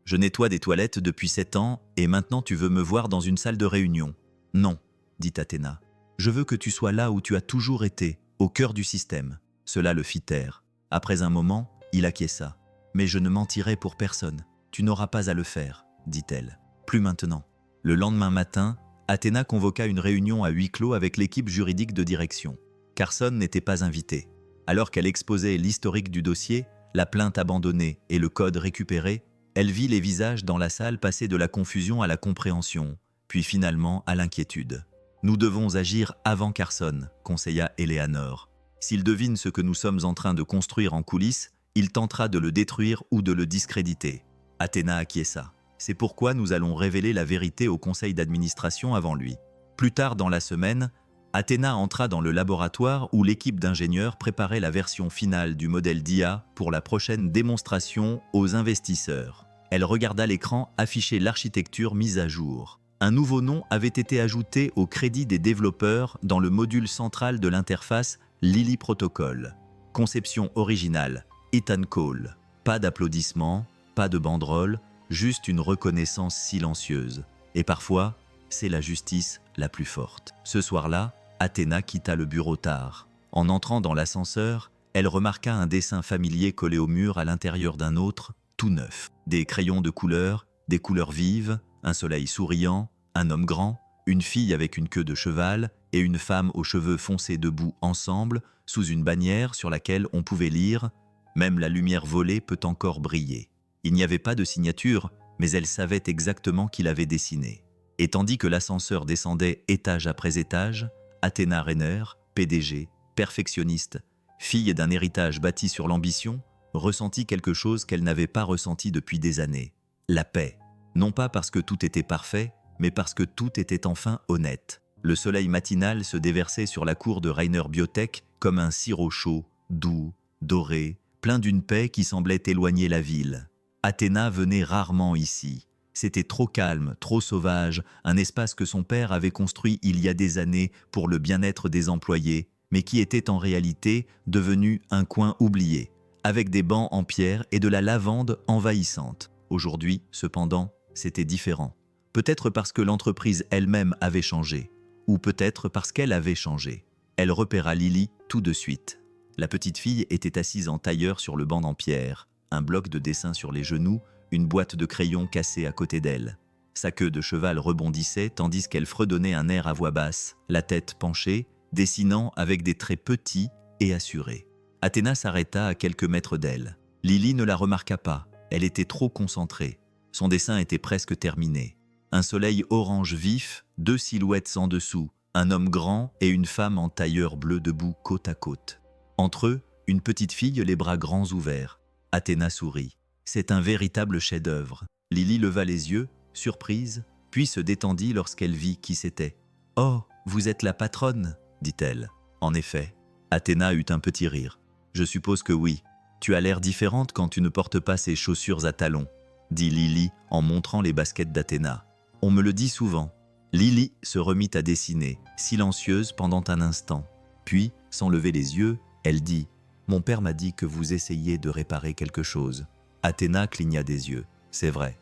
Je nettoie des toilettes depuis 7 ans et maintenant tu veux me voir dans une salle de réunion. Non, dit Athéna. Je veux que tu sois là où tu as toujours été, au cœur du système. Cela le fit taire. Après un moment, il acquiesça. Mais je ne mentirai pour personne. Tu n'auras pas à le faire, dit-elle. Plus maintenant. Le lendemain matin, Athéna convoqua une réunion à huis clos avec l'équipe juridique de direction. Carson n'était pas invité. Alors qu'elle exposait l'historique du dossier, la plainte abandonnée et le code récupéré, elle vit les visages dans la salle passer de la confusion à la compréhension, puis finalement à l'inquiétude. « Nous devons agir avant Carson », conseilla Éléonore. « S'il devine ce que nous sommes en train de construire en coulisses, il tentera de le détruire ou de le discréditer. » Athéna acquiesça. « C'est pourquoi nous allons révéler la vérité au conseil d'administration avant lui. » Plus tard dans la semaine, Athéna entra dans le laboratoire où l'équipe d'ingénieurs préparait la version finale du modèle d'IA pour la prochaine démonstration aux investisseurs. Elle regarda l'écran afficher l'architecture mise à jour. Un nouveau nom avait été ajouté au crédit des développeurs dans le module central de l'interface Lily Protocol. Conception originale, Ethan Cole. Pas d'applaudissements, pas de banderole, juste une reconnaissance silencieuse. Et parfois, c'est la justice la plus forte. Ce soir-là, Athéna quitta le bureau tard. En entrant dans l'ascenseur, elle remarqua un dessin familier collé au mur à l'intérieur d'un autre, tout neuf. Des crayons de couleur, des couleurs vives, un soleil souriant, un homme grand, une fille avec une queue de cheval et une femme aux cheveux foncés debout ensemble, sous une bannière sur laquelle on pouvait lire « Même la lumière volée peut encore briller ». Il n'y avait pas de signature, mais elle savait exactement qui l'avait dessiné. Et tandis que l'ascenseur descendait étage après étage, Athéna Renner, PDG, perfectionniste, fille d'un héritage bâti sur l'ambition, ressentit quelque chose qu'elle n'avait pas ressenti depuis des années. La paix. Non pas parce que tout était parfait, mais parce que tout était enfin honnête. Le soleil matinal se déversait sur la cour de Rainer Biotech comme un sirop chaud, doux, doré, plein d'une paix qui semblait éloigner la ville. Athéna venait rarement ici. C'était trop calme, trop sauvage, un espace que son père avait construit il y a des années pour le bien-être des employés, mais qui était en réalité devenu un coin oublié, avec des bancs en pierre et de la lavande envahissante. Aujourd'hui, cependant, c'était différent. Peut-être parce que l'entreprise elle-même avait changé, ou peut-être parce qu'elle avait changé. Elle repéra Lily tout de suite. La petite fille était assise en tailleur sur le banc en pierre, un bloc de dessin sur les genoux, une boîte de crayons cassée à côté d'elle. Sa queue de cheval rebondissait tandis qu'elle fredonnait un air à voix basse, la tête penchée, dessinant avec des traits petits et assurés. Athéna s'arrêta à quelques mètres d'elle. Lily ne la remarqua pas, elle était trop concentrée. Son dessin était presque terminé. Un soleil orange vif, deux silhouettes en dessous, un homme grand et une femme en tailleur bleu debout côte à côte. Entre eux, une petite fille les bras grands ouverts. Athéna sourit. C'est un véritable chef-d'œuvre. Lily leva les yeux, surprise, puis se détendit lorsqu'elle vit qui c'était. « Oh, vous êtes la patronne » dit-elle. En effet, Athéna eut un petit rire. « Je suppose que oui. Tu as l'air différente quand tu ne portes pas ces chaussures à talons, » dit Lily en montrant les baskets d'Athéna. « On me le dit souvent. » Lily se remit à dessiner, silencieuse pendant un instant. Puis, sans lever les yeux, elle dit « Mon père m'a dit que vous essayiez de réparer quelque chose. » Athéna cligna des yeux. « C'est vrai. »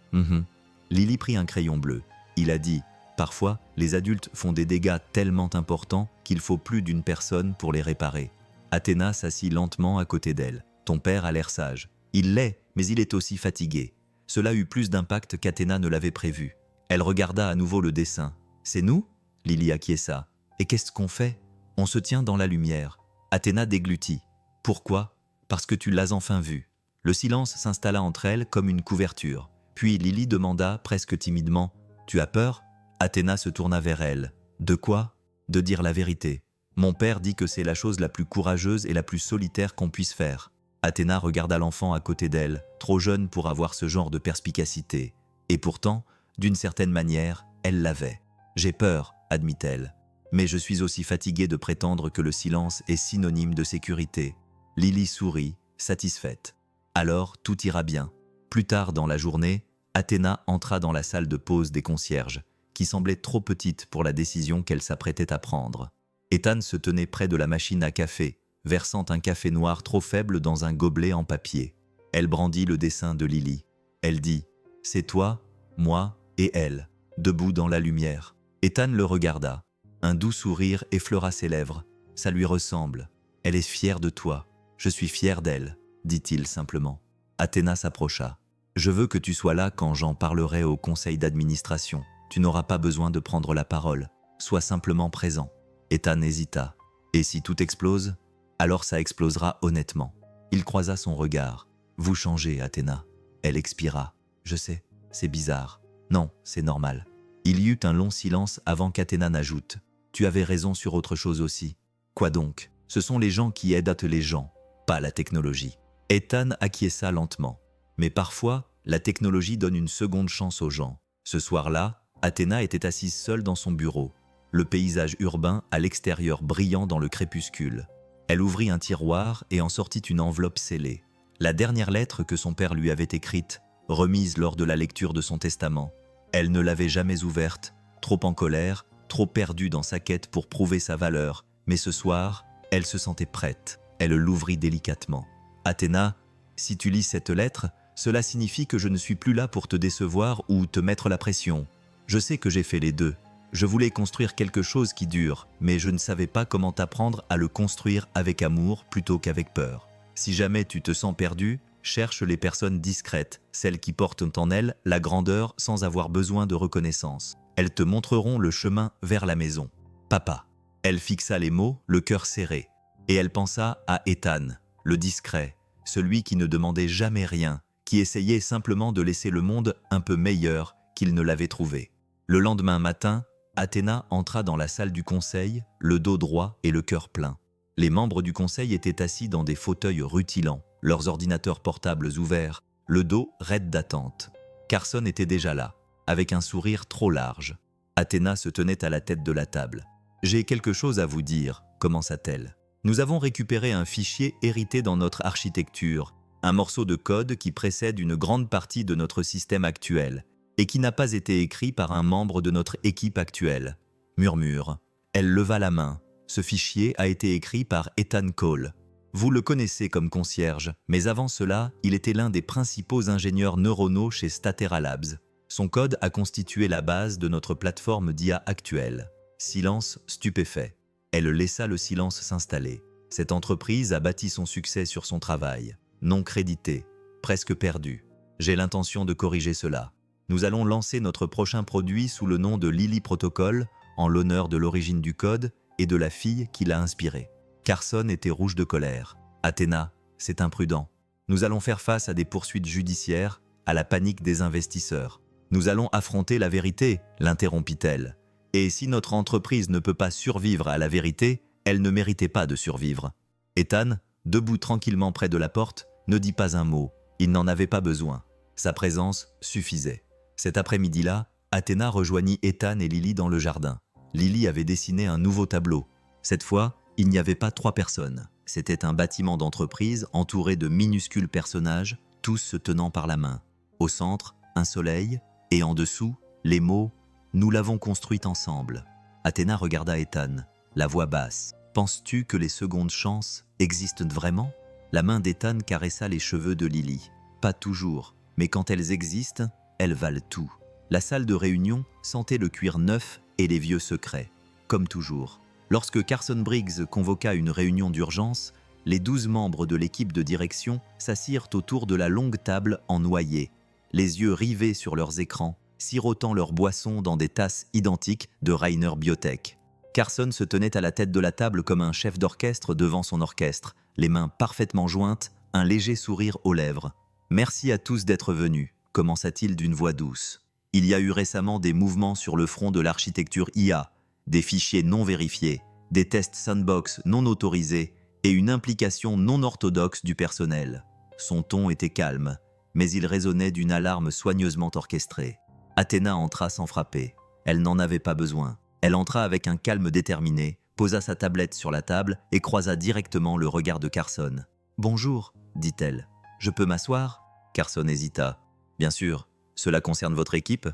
Lily prit un crayon bleu. Il a dit « Parfois, les adultes font des dégâts tellement importants qu'il faut plus d'une personne pour les réparer. » Athéna s'assit lentement à côté d'elle. « Ton père a l'air sage. Il l'est, mais il est aussi fatigué. » Cela eut plus d'impact qu'Athéna ne l'avait prévu. Elle regarda à nouveau le dessin. « C'est nous ?» Lily acquiesça. « Et qu'est-ce qu'on fait ? On se tient dans la lumière. » Athéna déglutit. « Pourquoi ? Parce que tu l'as enfin vu. » Le silence s'installa entre elles comme une couverture. Puis Lily demanda, presque timidement, « Tu as peur ?» Athéna se tourna vers elle. « De quoi ? » De dire la vérité. Mon père dit que c'est la chose la plus courageuse et la plus solitaire qu'on puisse faire. Athéna regarda l'enfant à côté d'elle, trop jeune pour avoir ce genre de perspicacité. Et pourtant, d'une certaine manière, elle l'avait. « J'ai peur, admit-elle. Mais je suis aussi fatiguée de prétendre que le silence est synonyme de sécurité. » Lily sourit, satisfaite. Alors, tout ira bien. Plus tard dans la journée, Athéna entra dans la salle de pause des concierges, qui semblait trop petite pour la décision qu'elle s'apprêtait à prendre. Ethan se tenait près de la machine à café, versant un café noir trop faible dans un gobelet en papier. Elle brandit le dessin de Lily. Elle dit « C'est toi, moi et elle, debout dans la lumière. » Ethan le regarda. Un doux sourire effleura ses lèvres. « Ça lui ressemble. Elle est fière de toi. Je suis fier d'elle. » dit-il simplement. Athéna s'approcha. « Je veux que tu sois là quand j'en parlerai au conseil d'administration. Tu n'auras pas besoin de prendre la parole. Sois simplement présent. » Ethan hésita. « Et si tout explose ? Alors ça explosera honnêtement. » Il croisa son regard. « Vous changez, Athéna. » Elle expira. « Je sais, c'est bizarre. Non, c'est normal. » Il y eut un long silence avant qu'Athéna n'ajoute. « Tu avais raison sur autre chose aussi. » « Quoi donc ? Ce sont les gens qui aident les gens, pas la technologie. » Ethan acquiesça lentement. Mais parfois, la technologie donne une seconde chance aux gens. Ce soir-là, Athéna était assise seule dans son bureau, le paysage urbain à l'extérieur brillant dans le crépuscule. Elle ouvrit un tiroir et en sortit une enveloppe scellée. La dernière lettre que son père lui avait écrite, remise lors de la lecture de son testament. Elle ne l'avait jamais ouverte, trop en colère, trop perdue dans sa quête pour prouver sa valeur. Mais ce soir, elle se sentait prête. Elle l'ouvrit délicatement. « Athéna, si tu lis cette lettre, cela signifie que je ne suis plus là pour te décevoir ou te mettre la pression. Je sais que j'ai fait les deux. Je voulais construire quelque chose qui dure, mais je ne savais pas comment t'apprendre à le construire avec amour plutôt qu'avec peur. Si jamais tu te sens perdu, cherche les personnes discrètes, celles qui portent en elles la grandeur sans avoir besoin de reconnaissance. Elles te montreront le chemin vers la maison. Papa. Elle fixa les mots, le cœur serré. Et elle pensa à Ethan, le discret, celui qui ne demandait jamais rien, qui essayait simplement de laisser le monde un peu meilleur qu'il ne l'avait trouvé. Le lendemain matin, Athéna entra dans la salle du conseil, le dos droit et le cœur plein. Les membres du conseil étaient assis dans des fauteuils rutilants, leurs ordinateurs portables ouverts, le dos raide d'attente. Carson était déjà là, avec un sourire trop large. Athéna se tenait à la tête de la table. « J'ai quelque chose à vous dire », commença-t-elle. « Nous avons récupéré un fichier hérité dans notre architecture, un morceau de code qui précède une grande partie de notre système actuel et qui n'a pas été écrit par un membre de notre équipe actuelle. » Murmure. Elle leva la main. Ce fichier a été écrit par Ethan Cole. Vous le connaissez comme concierge, mais avant cela, il était l'un des principaux ingénieurs neuronaux chez Statera Labs. Son code a constitué la base de notre plateforme d'IA actuelle. Silence stupéfait. Elle laissa le silence s'installer. Cette entreprise a bâti son succès sur son travail. Non crédité, presque perdu. J'ai l'intention de corriger cela. Nous allons lancer notre prochain produit sous le nom de Lily Protocol, en l'honneur de l'origine du code et de la fille qui l'a inspiré. Carson était rouge de colère. « Athéna, c'est imprudent. Nous allons faire face à des poursuites judiciaires, à la panique des investisseurs. Nous allons affronter la vérité, l'interrompit-elle. Et si notre entreprise ne peut pas survivre à la vérité, elle ne méritait pas de survivre. » Ethan, debout tranquillement près de la porte, ne dit pas un mot. Il n'en avait pas besoin. Sa présence suffisait. Cet après-midi-là, Athéna rejoignit Ethan et Lily dans le jardin. Lily avait dessiné un nouveau tableau. Cette fois, il n'y avait pas 3 personnes. C'était un bâtiment d'entreprise entouré de minuscules personnages, tous se tenant par la main. Au centre, un soleil, et en dessous, les mots « Nous l'avons construite ensemble ». Athéna regarda Ethan, la voix basse. « Penses-tu que les secondes chances existent vraiment ?» La main d'Ethan caressa les cheveux de Lily. « Pas toujours, mais quand elles existent, elles valent tout. » La salle de réunion sentait le cuir neuf et les vieux secrets, comme toujours. Lorsque Carson Briggs convoqua une réunion d'urgence, les 12 membres de l'équipe de direction s'assirent autour de la longue table en noyer, les yeux rivés sur leurs écrans, sirotant leur boisson dans des tasses identiques de Rainer Biotech. Carson se tenait à la tête de la table comme un chef d'orchestre devant son orchestre, les mains parfaitement jointes, un léger sourire aux lèvres. « Merci à tous d'être venus », commença-t-il d'une voix douce. « Il y a eu récemment des mouvements sur le front de l'architecture IA, des fichiers non vérifiés, des tests sandbox non autorisés et une implication non orthodoxe du personnel. » Son ton était calme, mais il résonnait d'une alarme soigneusement orchestrée. Athéna entra sans frapper. Elle n'en avait pas besoin. Elle entra avec un calme déterminé, posa sa tablette sur la table et croisa directement le regard de Carson. « Bonjour, dit-elle. Je peux m'asseoir ?» Carson hésita. « Bien sûr. Cela concerne votre équipe ?»«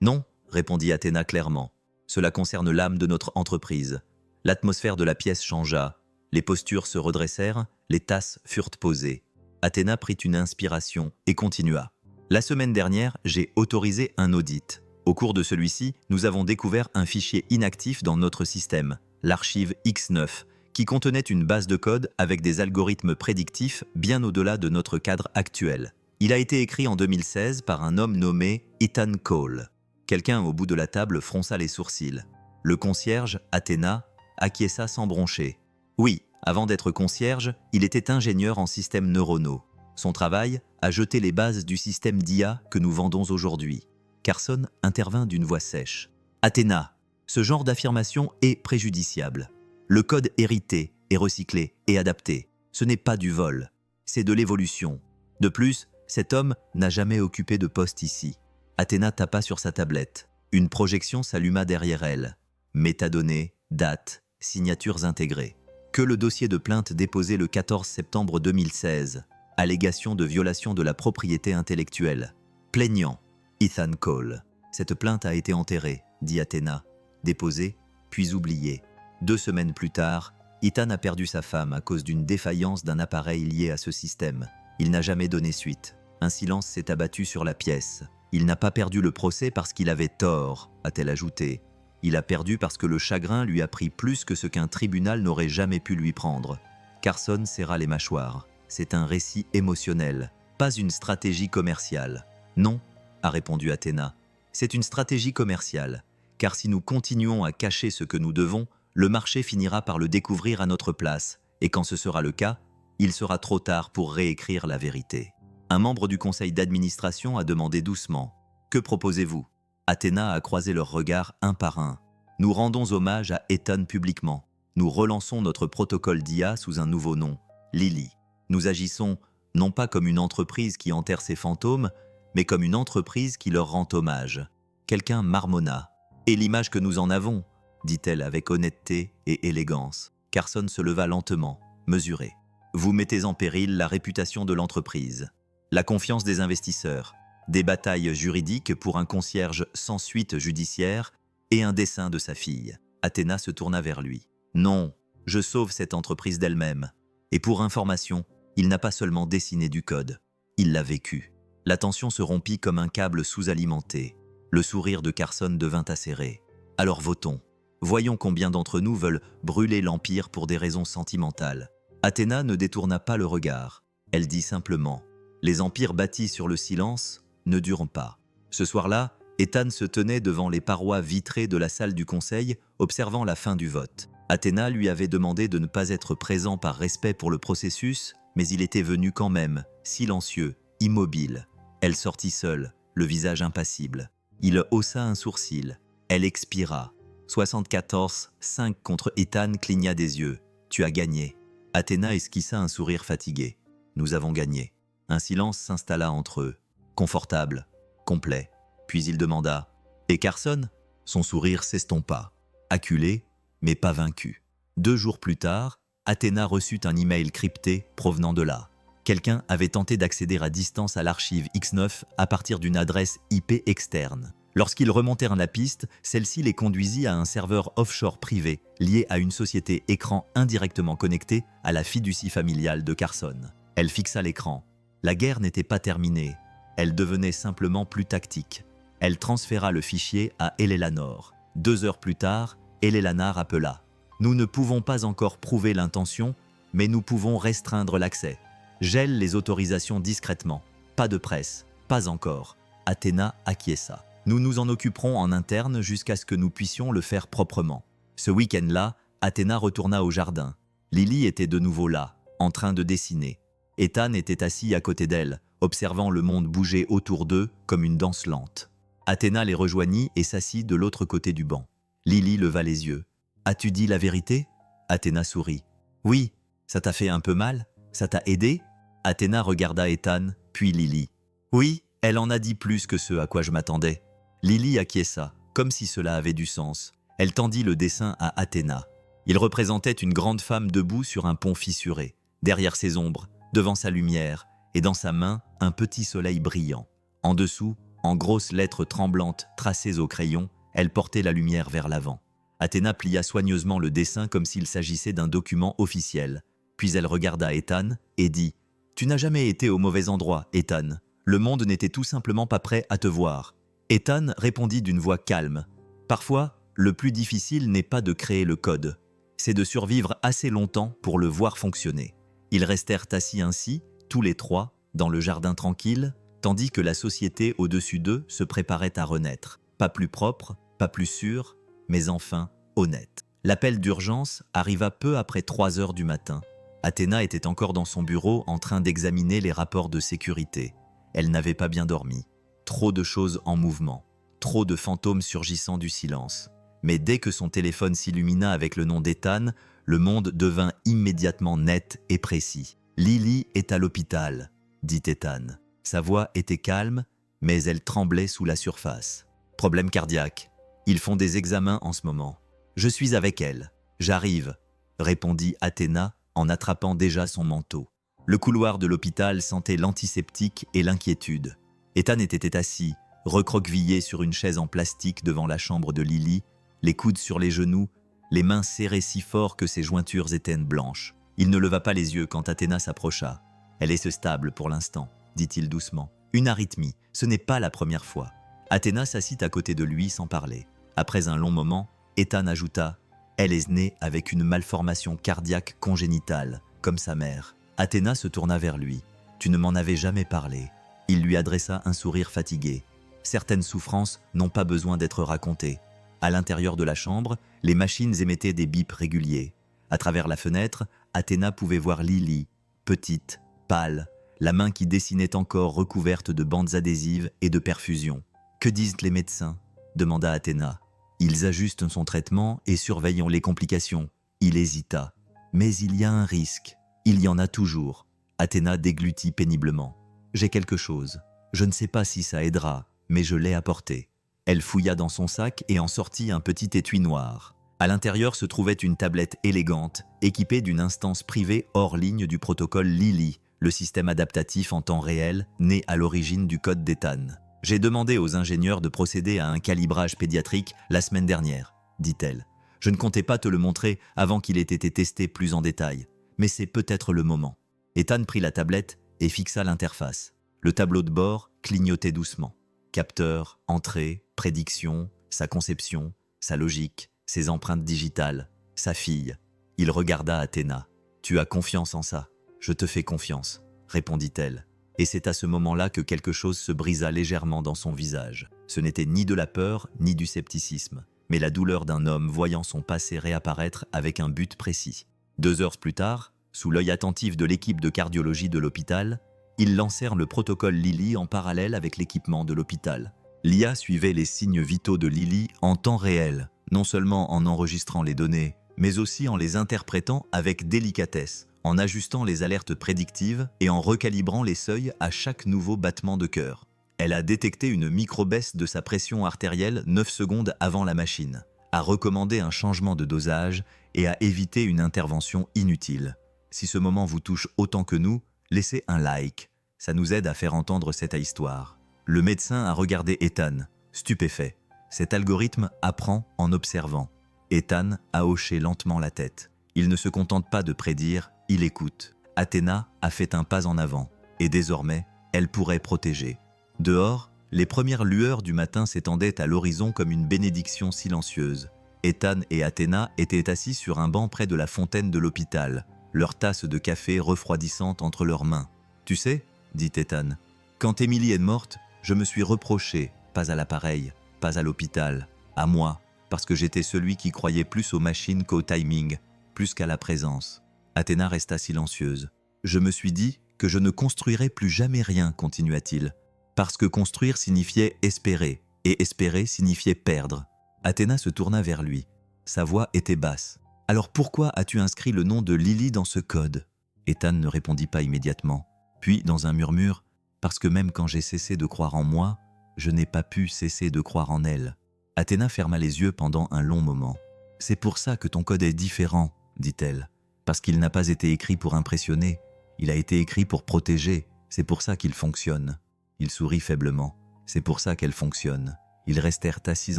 Non, répondit Athéna clairement. Cela concerne l'âme de notre entreprise. » L'atmosphère de la pièce changea. Les postures se redressèrent, les tasses furent posées. Athéna prit une inspiration et continua. « La semaine dernière, j'ai autorisé un audit. Au cours de celui-ci, nous avons découvert un fichier inactif dans notre système, l'archive X9, qui contenait une base de code avec des algorithmes prédictifs bien au-delà de notre cadre actuel. Il a été écrit en 2016 par un homme nommé Ethan Cole. » Quelqu'un au bout de la table fronça les sourcils. Le concierge, Athéna, acquiesça sans broncher. Oui, avant d'être concierge, il était ingénieur en systèmes neuronaux. Son travail a jeté les bases du système d'IA que nous vendons aujourd'hui. Carson intervint d'une voix sèche. « Athéna, ce genre d'affirmation est préjudiciable. Le code hérité est recyclé et adapté. Ce n'est pas du vol, c'est de l'évolution. De plus, cet homme n'a jamais occupé de poste ici. » Athéna tapa sur sa tablette. Une projection s'alluma derrière elle. Métadonnées, dates, signatures intégrées. Que le dossier de plainte déposé le 14 septembre 2016. Allégation de violation de la propriété intellectuelle. Plaignant, Ethan Cole. Cette plainte a été enterrée, dit Athéna, déposée, puis oubliée. 2 semaines plus tard, Ethan a perdu sa femme à cause d'une défaillance d'un appareil lié à ce système. Il n'a jamais donné suite. Un silence s'est abattu sur la pièce. Il n'a pas perdu le procès parce qu'il avait tort, a-t-elle ajouté. Il a perdu parce que le chagrin lui a pris plus que ce qu'un tribunal n'aurait jamais pu lui prendre. Carson serra les mâchoires. C'est un récit émotionnel, pas une stratégie commerciale. Non, a répondu Athéna. C'est une stratégie commerciale, car si nous continuons à cacher ce que nous devons, le marché finira par le découvrir à notre place, et quand ce sera le cas, il sera trop tard pour réécrire la vérité. Un membre du conseil d'administration a demandé doucement « Que proposez-vous » Athéna a croisé leurs regards un par un. « Nous rendons hommage à Ethan publiquement. Nous relançons notre protocole d'IA sous un nouveau nom, Lily. Nous agissons non pas comme une entreprise qui enterre ses fantômes, mais comme une entreprise qui leur rend hommage. » Quelqu'un marmonna. « Et l'image que nous en avons ?» dit-elle avec honnêteté et élégance. Carson se leva lentement, mesuré. « Vous mettez en péril la réputation de l'entreprise, la confiance des investisseurs, des batailles juridiques pour un concierge sans suite judiciaire et un dessein de sa fille. » Athéna se tourna vers lui. « Non, je sauve cette entreprise d'elle-même. Et pour information, il n'a pas seulement dessiné du code, il l'a vécu. » La tension se rompit comme un câble sous-alimenté. Le sourire de Carson devint acéré. « Alors votons. Voyons combien d'entre nous veulent brûler l'Empire pour des raisons sentimentales. » Athéna ne détourna pas le regard. Elle dit simplement « Les empires bâtis sur le silence ne durent pas. » Ce soir-là, Ethan se tenait devant les parois vitrées de la salle du conseil, observant la fin du vote. Athéna lui avait demandé de ne pas être présent par respect pour le processus, mais il était venu quand même, silencieux, immobile. Elle sortit seule, le visage impassible. Il haussa un sourcil. Elle expira. 74-5 contre Ethan cligna des yeux. « Tu as gagné. » Athéna esquissa un sourire fatigué. « Nous avons gagné. » Un silence s'installa entre eux. Confortable, complet. Puis il demanda « Et Carson ?» Son sourire s'estompa. Acculé, mais pas vaincu. 2 jours plus tard, Athéna reçut un email crypté provenant de là. Quelqu'un avait tenté d'accéder à distance à l'archive X9 à partir d'une adresse IP externe. Lorsqu'ils remontèrent la piste, celle-ci les conduisit à un serveur offshore privé lié à une société écran indirectement connectée à la fiducie familiale de Carson. Elle fixa l'écran. La guerre n'était pas terminée. Elle devenait simplement plus tactique. Elle transféra le fichier à Eleanor. 2 heures plus tard, Eleanor rappela. « Nous ne pouvons pas encore prouver l'intention, mais nous pouvons restreindre l'accès. Gèle les autorisations discrètement. Pas de presse, pas encore. » Athéna acquiesça. « Nous nous en occuperons en interne jusqu'à ce que nous puissions le faire proprement. » Ce week-end-là, Athéna retourna au jardin. Lily était de nouveau là, en train de dessiner. Ethan était assis à côté d'elle, observant le monde bouger autour d'eux comme une danse lente. Athéna les rejoignit et s'assit de l'autre côté du banc. Lily leva les yeux. « As-tu dit la vérité ?» Athéna sourit. « Oui, ça t'a fait un peu mal? Ça t'a aidé ?» Athéna regarda Ethan, puis Lily. « Oui, elle en a dit plus que ce à quoi je m'attendais. » Lily acquiesça, comme si cela avait du sens. Elle tendit le dessin à Athéna. Il représentait une grande femme debout sur un pont fissuré, derrière ses ombres, devant sa lumière, et dans sa main, un petit soleil brillant. En dessous, en grosses lettres tremblantes tracées au crayon, elle portait la lumière vers l'avant. Athéna plia soigneusement le dessin comme s'il s'agissait d'un document officiel. Puis elle regarda Ethan et dit « Tu n'as jamais été au mauvais endroit, Ethan. Le monde n'était tout simplement pas prêt à te voir. » Ethan répondit d'une voix calme. « Parfois, le plus difficile n'est pas de créer le code. C'est de survivre assez longtemps pour le voir fonctionner. » Ils restèrent assis ainsi, tous les trois, dans le jardin tranquille, tandis que la société au-dessus d'eux se préparait à renaître. Pas plus propre, pas plus sûr, mais enfin honnête. L'appel d'urgence arriva peu après 3 heures du matin. Athéna était encore dans son bureau en train d'examiner les rapports de sécurité. Elle n'avait pas bien dormi. Trop de choses en mouvement, trop de fantômes surgissant du silence. Mais dès que son téléphone s'illumina avec le nom d'Ethan, le monde devint immédiatement net et précis. « Lily est à l'hôpital », dit Ethan. Sa voix était calme, mais elle tremblait sous la surface. « Problème cardiaque. Ils font des examens en ce moment. Je suis avec elle. J'arrive », répondit Athéna en attrapant déjà son manteau. Le couloir de l'hôpital sentait l'antiseptique et l'inquiétude. Ethan était assis, recroquevillé sur une chaise en plastique devant la chambre de Lily, les coudes sur les genoux, les mains serrées si fort que ses jointures étaient blanches. Il ne leva pas les yeux quand Athéna s'approcha. « Elle est stable pour l'instant », dit-il doucement. « Une arythmie, ce n'est pas la première fois. » Athéna s'assit à côté de lui sans parler. Après un long moment, Ethan ajouta « Elle est née avec une malformation cardiaque congénitale, comme sa mère. » Athéna se tourna vers lui. « Tu ne m'en avais jamais parlé. » Il lui adressa un sourire fatigué. Certaines souffrances n'ont pas besoin d'être racontées. À l'intérieur de la chambre, les machines émettaient des bips réguliers. À travers la fenêtre, Athéna pouvait voir Lily, petite, pâle, la main qui dessinait encore recouverte de bandes adhésives et de perfusions. « Que disent les médecins ?» demanda Athéna. « Ils ajustent son traitement et surveillent les complications. » Il hésita. « Mais il y a un risque. Il y en a toujours. » Athéna déglutit péniblement. « J'ai quelque chose. Je ne sais pas si ça aidera, mais je l'ai apporté. » Elle fouilla dans son sac et en sortit un petit étui noir. À l'intérieur se trouvait une tablette élégante, équipée d'une instance privée hors ligne du protocole Lily, le système adaptatif en temps réel, né à l'origine du code d'Ethan. « J'ai demandé aux ingénieurs de procéder à un calibrage pédiatrique la semaine dernière, » dit-elle. « Je ne comptais pas te le montrer avant qu'il ait été testé plus en détail, mais c'est peut-être le moment. » Ethan prit la tablette et fixa l'interface. Le tableau de bord clignotait doucement. Capteur, entrée, prédiction, sa conception, sa logique, ses empreintes digitales, sa fille. Il regarda Athéna. « Tu as confiance en ça ? Je te fais confiance, » répondit-elle. Et c'est à ce moment-là que quelque chose se brisa légèrement dans son visage. Ce n'était ni de la peur, ni du scepticisme, mais la douleur d'un homme voyant son passé réapparaître avec un but précis. 2 heures plus tard, sous l'œil attentif de l'équipe de cardiologie de l'hôpital, ils lancèrent le protocole Lily en parallèle avec l'équipement de l'hôpital. L'IA suivait les signes vitaux de Lily en temps réel, non seulement en enregistrant les données, mais aussi en les interprétant avec délicatesse, en ajustant les alertes prédictives et en recalibrant les seuils à chaque nouveau battement de cœur. Elle a détecté une micro-baisse de sa pression artérielle 9 secondes avant la machine, a recommandé un changement de dosage et a évité une intervention inutile. Si ce moment vous touche autant que nous, laissez un like, ça nous aide à faire entendre cette histoire. Le médecin a regardé Ethan, stupéfait. Cet algorithme apprend en observant. Ethan a hoché lentement la tête. Il ne se contente pas de prédire, il écoute. Athéna a fait un pas en avant, et désormais, elle pourrait protéger. Dehors, les premières lueurs du matin s'étendaient à l'horizon comme une bénédiction silencieuse. Ethan et Athéna étaient assis sur un banc près de la fontaine de l'hôpital, leur tasse de café refroidissante entre leurs mains. « Tu sais, » dit Ethan, « quand Émilie est morte, je me suis reproché, pas à l'appareil, pas à l'hôpital, à moi, parce que j'étais celui qui croyait plus aux machines qu'au timing, plus qu'à la présence. » Athéna resta silencieuse. « Je me suis dit que je ne construirais plus jamais rien, continua-t-il, parce que construire signifiait espérer, et espérer signifiait perdre. » Athéna se tourna vers lui. Sa voix était basse. « Alors pourquoi as-tu inscrit le nom de Lily dans ce code ?» Ethan ne répondit pas immédiatement. Puis, dans un murmure, « Parce que même quand j'ai cessé de croire en moi, je n'ai pas pu cesser de croire en elle. » Athéna ferma les yeux pendant un long moment. « C'est pour ça que ton code est différent, » dit-elle. « Parce qu'il n'a pas été écrit pour impressionner, il a été écrit pour protéger, c'est pour ça qu'il fonctionne. » Il sourit faiblement. « C'est pour ça qu'elle fonctionne. » Ils restèrent assis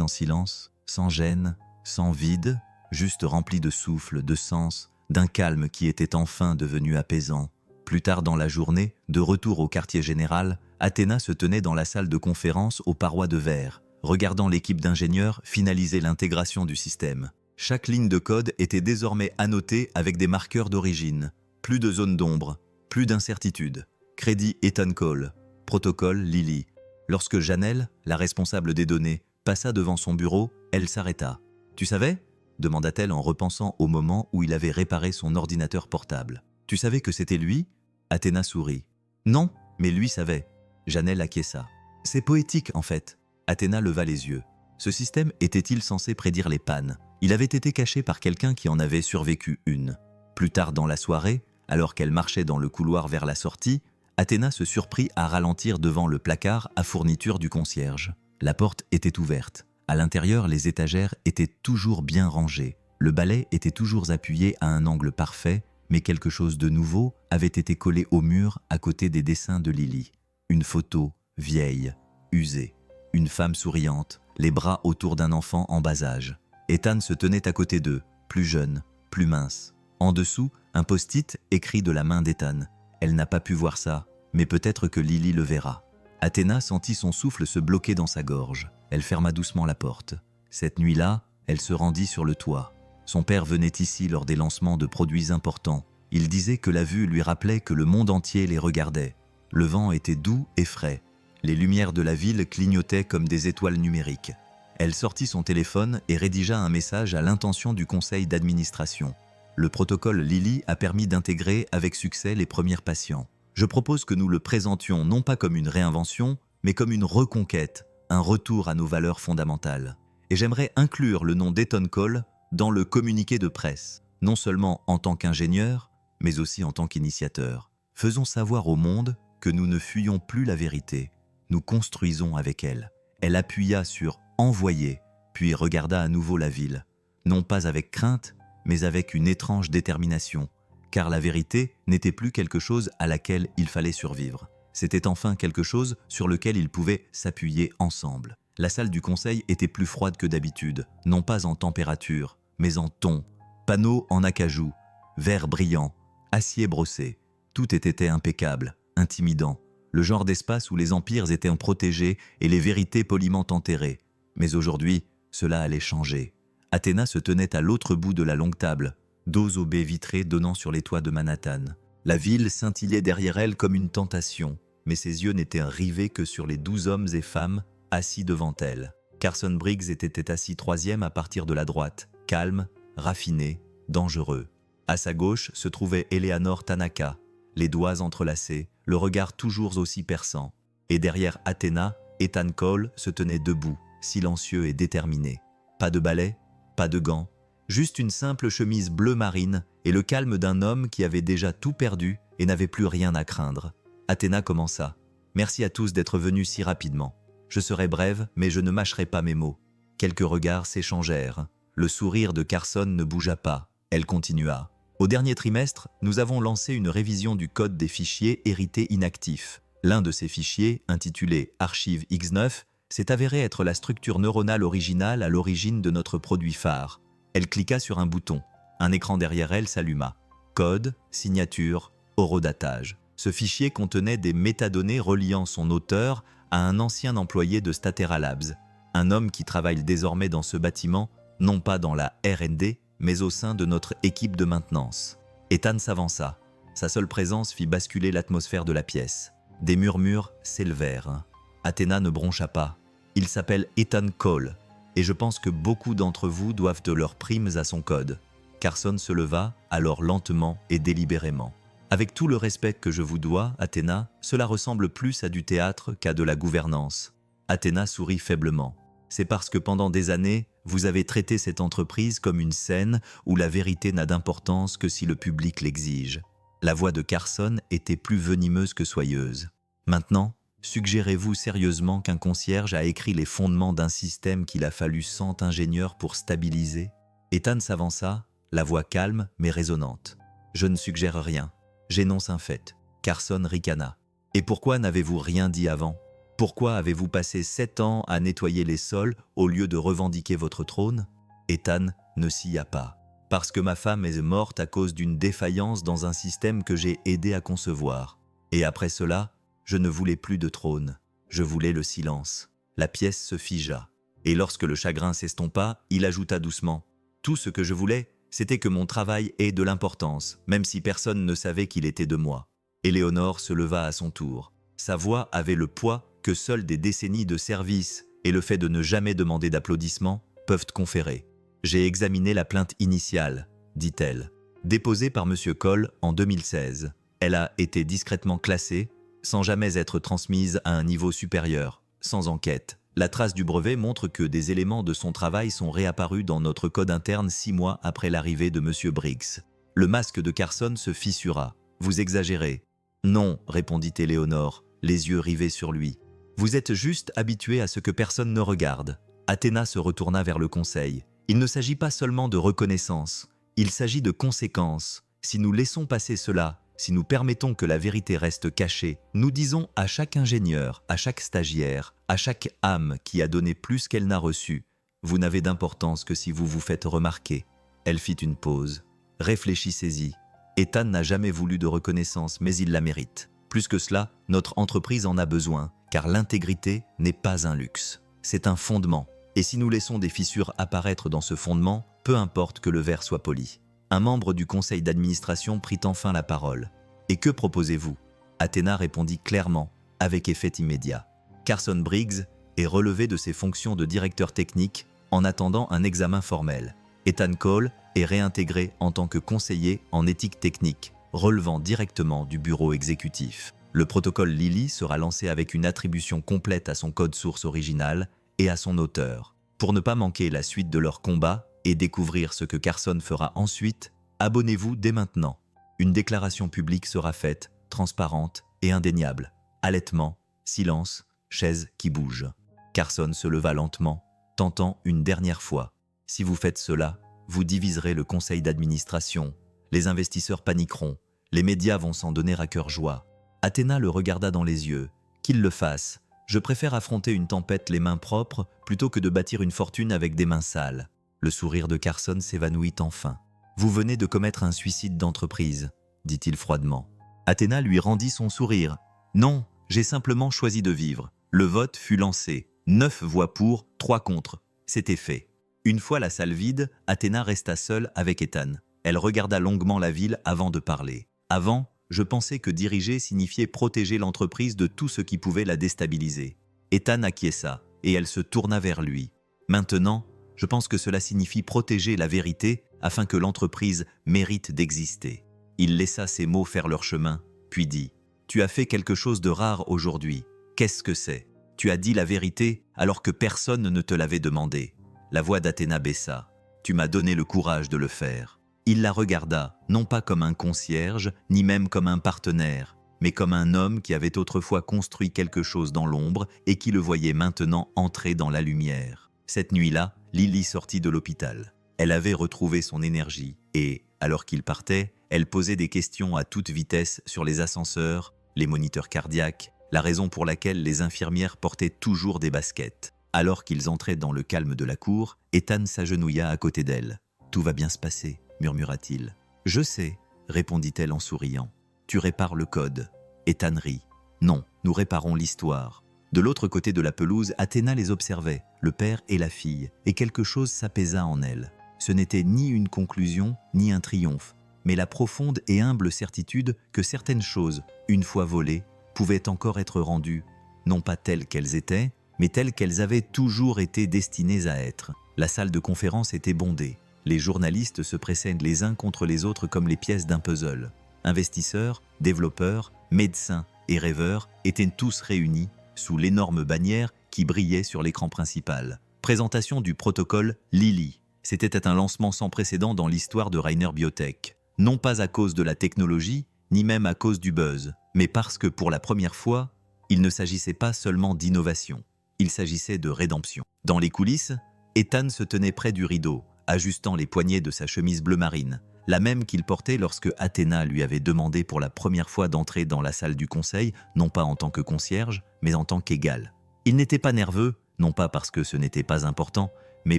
en silence, sans gêne, sans vide, juste remplis de souffle, de sens, d'un calme qui était enfin devenu apaisant. Plus tard dans la journée, de retour au quartier général, Athéna se tenait dans la salle de conférence aux parois de verre, regardant l'équipe d'ingénieurs finaliser l'intégration du système. Chaque ligne de code était désormais annotée avec des marqueurs d'origine. Plus de zones d'ombre, plus d'incertitude. Crédit Ethan Cole, protocole Lily. Lorsque Janelle, la responsable des données, passa devant son bureau, elle s'arrêta. « Tu savais ?» demanda-t-elle en repensant au moment où il avait réparé son ordinateur portable. « Tu savais que c'était lui ?» Athéna sourit. « Non, mais lui savait. » Janelle acquiesça. « C'est poétique, en fait. » Athéna leva les yeux. Ce système était-il censé prédire les pannes? Il avait été caché par quelqu'un qui en avait survécu une. Plus tard dans la soirée, alors qu'elle marchait dans le couloir vers la sortie, Athéna se surprit à ralentir devant le placard à fourniture du concierge. La porte était ouverte. À l'intérieur, les étagères étaient toujours bien rangées. Le balai était toujours appuyé à un angle parfait, mais quelque chose de nouveau avait été collé au mur à côté des dessins de Lily. Une photo, vieille, usée. Une femme souriante, les bras autour d'un enfant en bas âge. Ethan se tenait à côté d'eux, plus jeune, plus mince. En dessous, un post-it écrit de la main d'Ethan. Elle n'a pas pu voir ça, mais peut-être que Lily le verra. Athéna sentit son souffle se bloquer dans sa gorge. Elle ferma doucement la porte. Cette nuit-là, elle se rendit sur le toit. Son père venait ici lors des lancements de produits importants. Il disait que la vue lui rappelait que le monde entier les regardait. Le vent était doux et frais. Les lumières de la ville clignotaient comme des étoiles numériques. Elle sortit son téléphone et rédigea un message à l'intention du conseil d'administration. Le protocole Lily a permis d'intégrer avec succès les premiers patients. Je propose que nous le présentions non pas comme une réinvention, mais comme une reconquête, un retour à nos valeurs fondamentales. Et j'aimerais inclure le nom d'Ethan Cole dans le communiqué de presse, non seulement en tant qu'ingénieur, mais aussi en tant qu'initiateur. Faisons savoir au monde que nous ne fuyons plus la vérité, nous construisons avec elle. Elle appuya sur « envoyer », puis regarda à nouveau la ville, non pas avec crainte, mais avec une étrange détermination, car la vérité n'était plus quelque chose à laquelle il fallait survivre. C'était enfin quelque chose sur lequel ils pouvaient s'appuyer ensemble. La salle du conseil était plus froide que d'habitude, non pas en température, mais en ton. Panneaux en acajou, verres brillants, acier brossé. Tout était impeccable, intimidant. Le genre d'espace où les empires étaient protégés et les vérités poliment enterrées. Mais aujourd'hui, cela allait changer. Athéna se tenait à l'autre bout de la longue table, dos aux baies vitrées donnant sur les toits de Manhattan. La ville scintillait derrière elle comme une tentation, mais ses yeux n'étaient rivés que sur les 12 hommes et femmes assis devant elle. Carson Briggs était assis troisième à partir de la droite, calme, raffiné, dangereux. À sa gauche se trouvait Eleanor Tanaka, les doigts entrelacés, le regard toujours aussi perçant. Et derrière Athéna, Ethan Cole se tenait debout, silencieux et déterminé. Pas de balai, pas de gants, juste une simple chemise bleu marine et le calme d'un homme qui avait déjà tout perdu et n'avait plus rien à craindre. Athéna commença. « Merci à tous d'être venus si rapidement. Je serai brève, mais je ne mâcherai pas mes mots. » Quelques regards s'échangèrent. Le sourire de Carson ne bougea pas. Elle continua. « Au dernier trimestre, nous avons lancé une révision du code des fichiers hérités inactifs. L'un de ces fichiers, intitulé Archive X9, s'est avéré être la structure neuronale originale à l'origine de notre produit phare. » Elle cliqua sur un bouton. Un écran derrière elle s'alluma. Code, signature, horodatage. Ce fichier contenait des métadonnées reliant son auteur à un ancien employé de Statera Labs, un homme qui travaille désormais dans ce bâtiment, non pas dans la R&D, mais au sein de notre équipe de maintenance. Ethan s'avança. Sa seule présence fit basculer l'atmosphère de la pièce. Des murmures s'élevèrent. Athéna ne broncha pas. Il s'appelle Ethan Cole, et je pense que beaucoup d'entre vous doivent de leurs primes à son code. Carson se leva, alors lentement et délibérément. Avec tout le respect que je vous dois, Athéna, cela ressemble plus à du théâtre qu'à de la gouvernance. Athéna sourit faiblement. C'est parce que pendant des années, vous avez traité cette entreprise comme une scène où la vérité n'a d'importance que si le public l'exige. La voix de Carson était plus venimeuse que soyeuse. Maintenant, suggérez-vous sérieusement qu'un concierge a écrit les fondements d'un système qu'il a fallu 100 ingénieurs pour stabiliser? Ethan s'avança, la voix calme mais résonnante. Je ne suggère rien. J'énonce un fait. Carson ricana. Et pourquoi n'avez-vous rien dit avant? Pourquoi avez-vous passé 7 ans à nettoyer les sols au lieu de revendiquer votre trône? Ethan ne sia pas. Parce que ma femme est morte à cause d'une défaillance dans un système que j'ai aidé à concevoir. Et après cela, je ne voulais plus de trône. Je voulais le silence. La pièce se figea. Et lorsque le chagrin s'estompa, il ajouta doucement. Tout ce que je voulais, c'était que mon travail ait de l'importance, même si personne ne savait qu'il était de moi. Éléonore se leva à son tour. Sa voix avait le poids que seules des décennies de service et le fait de ne jamais demander d'applaudissements peuvent conférer. J'ai examiné la plainte initiale, dit-elle, déposée par M. Cole en 2016. Elle a été discrètement classée, sans jamais être transmise à un niveau supérieur, sans enquête. La trace du brevet montre que des éléments de son travail sont réapparus dans notre code interne 6 mois après l'arrivée de M. Briggs. Le masque de Carson se fissura. Vous exagérez. Non, répondit Éléonore, les yeux rivés sur lui. Vous êtes juste habitué à ce que personne ne regarde. Athéna se retourna vers le conseil. Il ne s'agit pas seulement de reconnaissance, il s'agit de conséquences. Si nous laissons passer cela, Si nous permettons que la vérité reste cachée, nous disons à chaque ingénieur, à chaque stagiaire, à chaque âme qui a donné plus qu'elle n'a reçu, vous n'avez d'importance que si vous vous faites remarquer. Elle fit une pause. Réfléchissez-y. Ethan n'a jamais voulu de reconnaissance, mais il la mérite. Plus que cela, notre entreprise en a besoin, car l'intégrité n'est pas un luxe. C'est un fondement. Et si nous laissons des fissures apparaître dans ce fondement, peu importe que le verre soit poli. Un membre du conseil d'administration prit enfin la parole. « Et que proposez-vous » Athéna répondit clairement, avec effet immédiat. Carson Briggs est relevé de ses fonctions de directeur technique en attendant un examen formel. Ethan Cole est réintégré en tant que conseiller en éthique technique, relevant directement du bureau exécutif. Le protocole Lily sera lancé avec une attribution complète à son code source original et à son auteur. Pour ne pas manquer la suite de leur combat et découvrir ce que Carson fera ensuite, abonnez-vous dès maintenant. Une déclaration publique sera faite, transparente et indéniable. Halètement, silence, chaise qui bouge. Carson se leva lentement, tentant une dernière fois. Si vous faites cela, vous diviserez le conseil d'administration. Les investisseurs paniqueront. Les médias vont s'en donner à cœur joie. Athéna le regarda dans les yeux. Qu'il le fasse. Je préfère affronter une tempête les mains propres plutôt que de bâtir une fortune avec des mains sales. Le sourire de Carson s'évanouit enfin. Vous venez de commettre un suicide d'entreprise, dit-il froidement. Athéna lui rendit son sourire. Non, j'ai simplement choisi de vivre. Le vote fut lancé. 9 voix pour, 3 contre. C'était fait. Une fois la salle vide, Athéna resta seule avec Ethan. Elle regarda longuement la ville avant de parler. Avant, je pensais que diriger signifiait protéger l'entreprise de tout ce qui pouvait la déstabiliser. Ethan acquiesça, et elle se tourna vers lui. Maintenant, je pense que cela signifie protéger la vérité afin que l'entreprise mérite d'exister. Il laissa ces mots faire leur chemin, puis dit « Tu as fait quelque chose de rare aujourd'hui. Qu'est-ce que c'est ? Tu as dit la vérité alors que personne ne te l'avait demandé. » La voix d'Athéna baissa. « Tu m'as donné le courage de le faire. » Il la regarda, non pas comme un concierge, ni même comme un partenaire, mais comme un homme qui avait autrefois construit quelque chose dans l'ombre et qui le voyait maintenant entrer dans la lumière. Cette nuit-là, Lily sortit de l'hôpital. Elle avait retrouvé son énergie et, alors qu'il partait, elle posait des questions à toute vitesse sur les ascenseurs, les moniteurs cardiaques, la raison pour laquelle les infirmières portaient toujours des baskets. Alors qu'ils entraient dans le calme de la cour, Ethan s'agenouilla à côté d'elle. « Tout va bien se passer », murmura-t-il. « Je sais », répondit-elle en souriant. « Tu répares le code. » Ethan rit. « Non, nous réparons l'histoire. » De l'autre côté de la pelouse, Athéna les observait, le père et la fille, et quelque chose s'apaisa en elle. Ce n'était ni une conclusion, ni un triomphe, mais la profonde et humble certitude que certaines choses, une fois volées, pouvaient encore être rendues, non pas telles qu'elles étaient, mais telles qu'elles avaient toujours été destinées à être. La salle de conférence était bondée. Les journalistes se pressaient les uns contre les autres comme les pièces d'un puzzle. Investisseurs, développeurs, médecins et rêveurs étaient tous réunis sous l'énorme bannière qui brillait sur l'écran principal. Présentation du protocole Lily. C'était un lancement sans précédent dans l'histoire de Rainer Biotech. Non pas à cause de la technologie, ni même à cause du buzz, mais parce que pour la première fois, il ne s'agissait pas seulement d'innovation, il s'agissait de rédemption. Dans les coulisses, Ethan se tenait près du rideau, ajustant les poignets de sa chemise bleu marine, la même qu'il portait lorsque Athéna lui avait demandé pour la première fois d'entrer dans la salle du conseil, non pas en tant que concierge, mais en tant qu'égal. Il n'était pas nerveux, non pas parce que ce n'était pas important, mais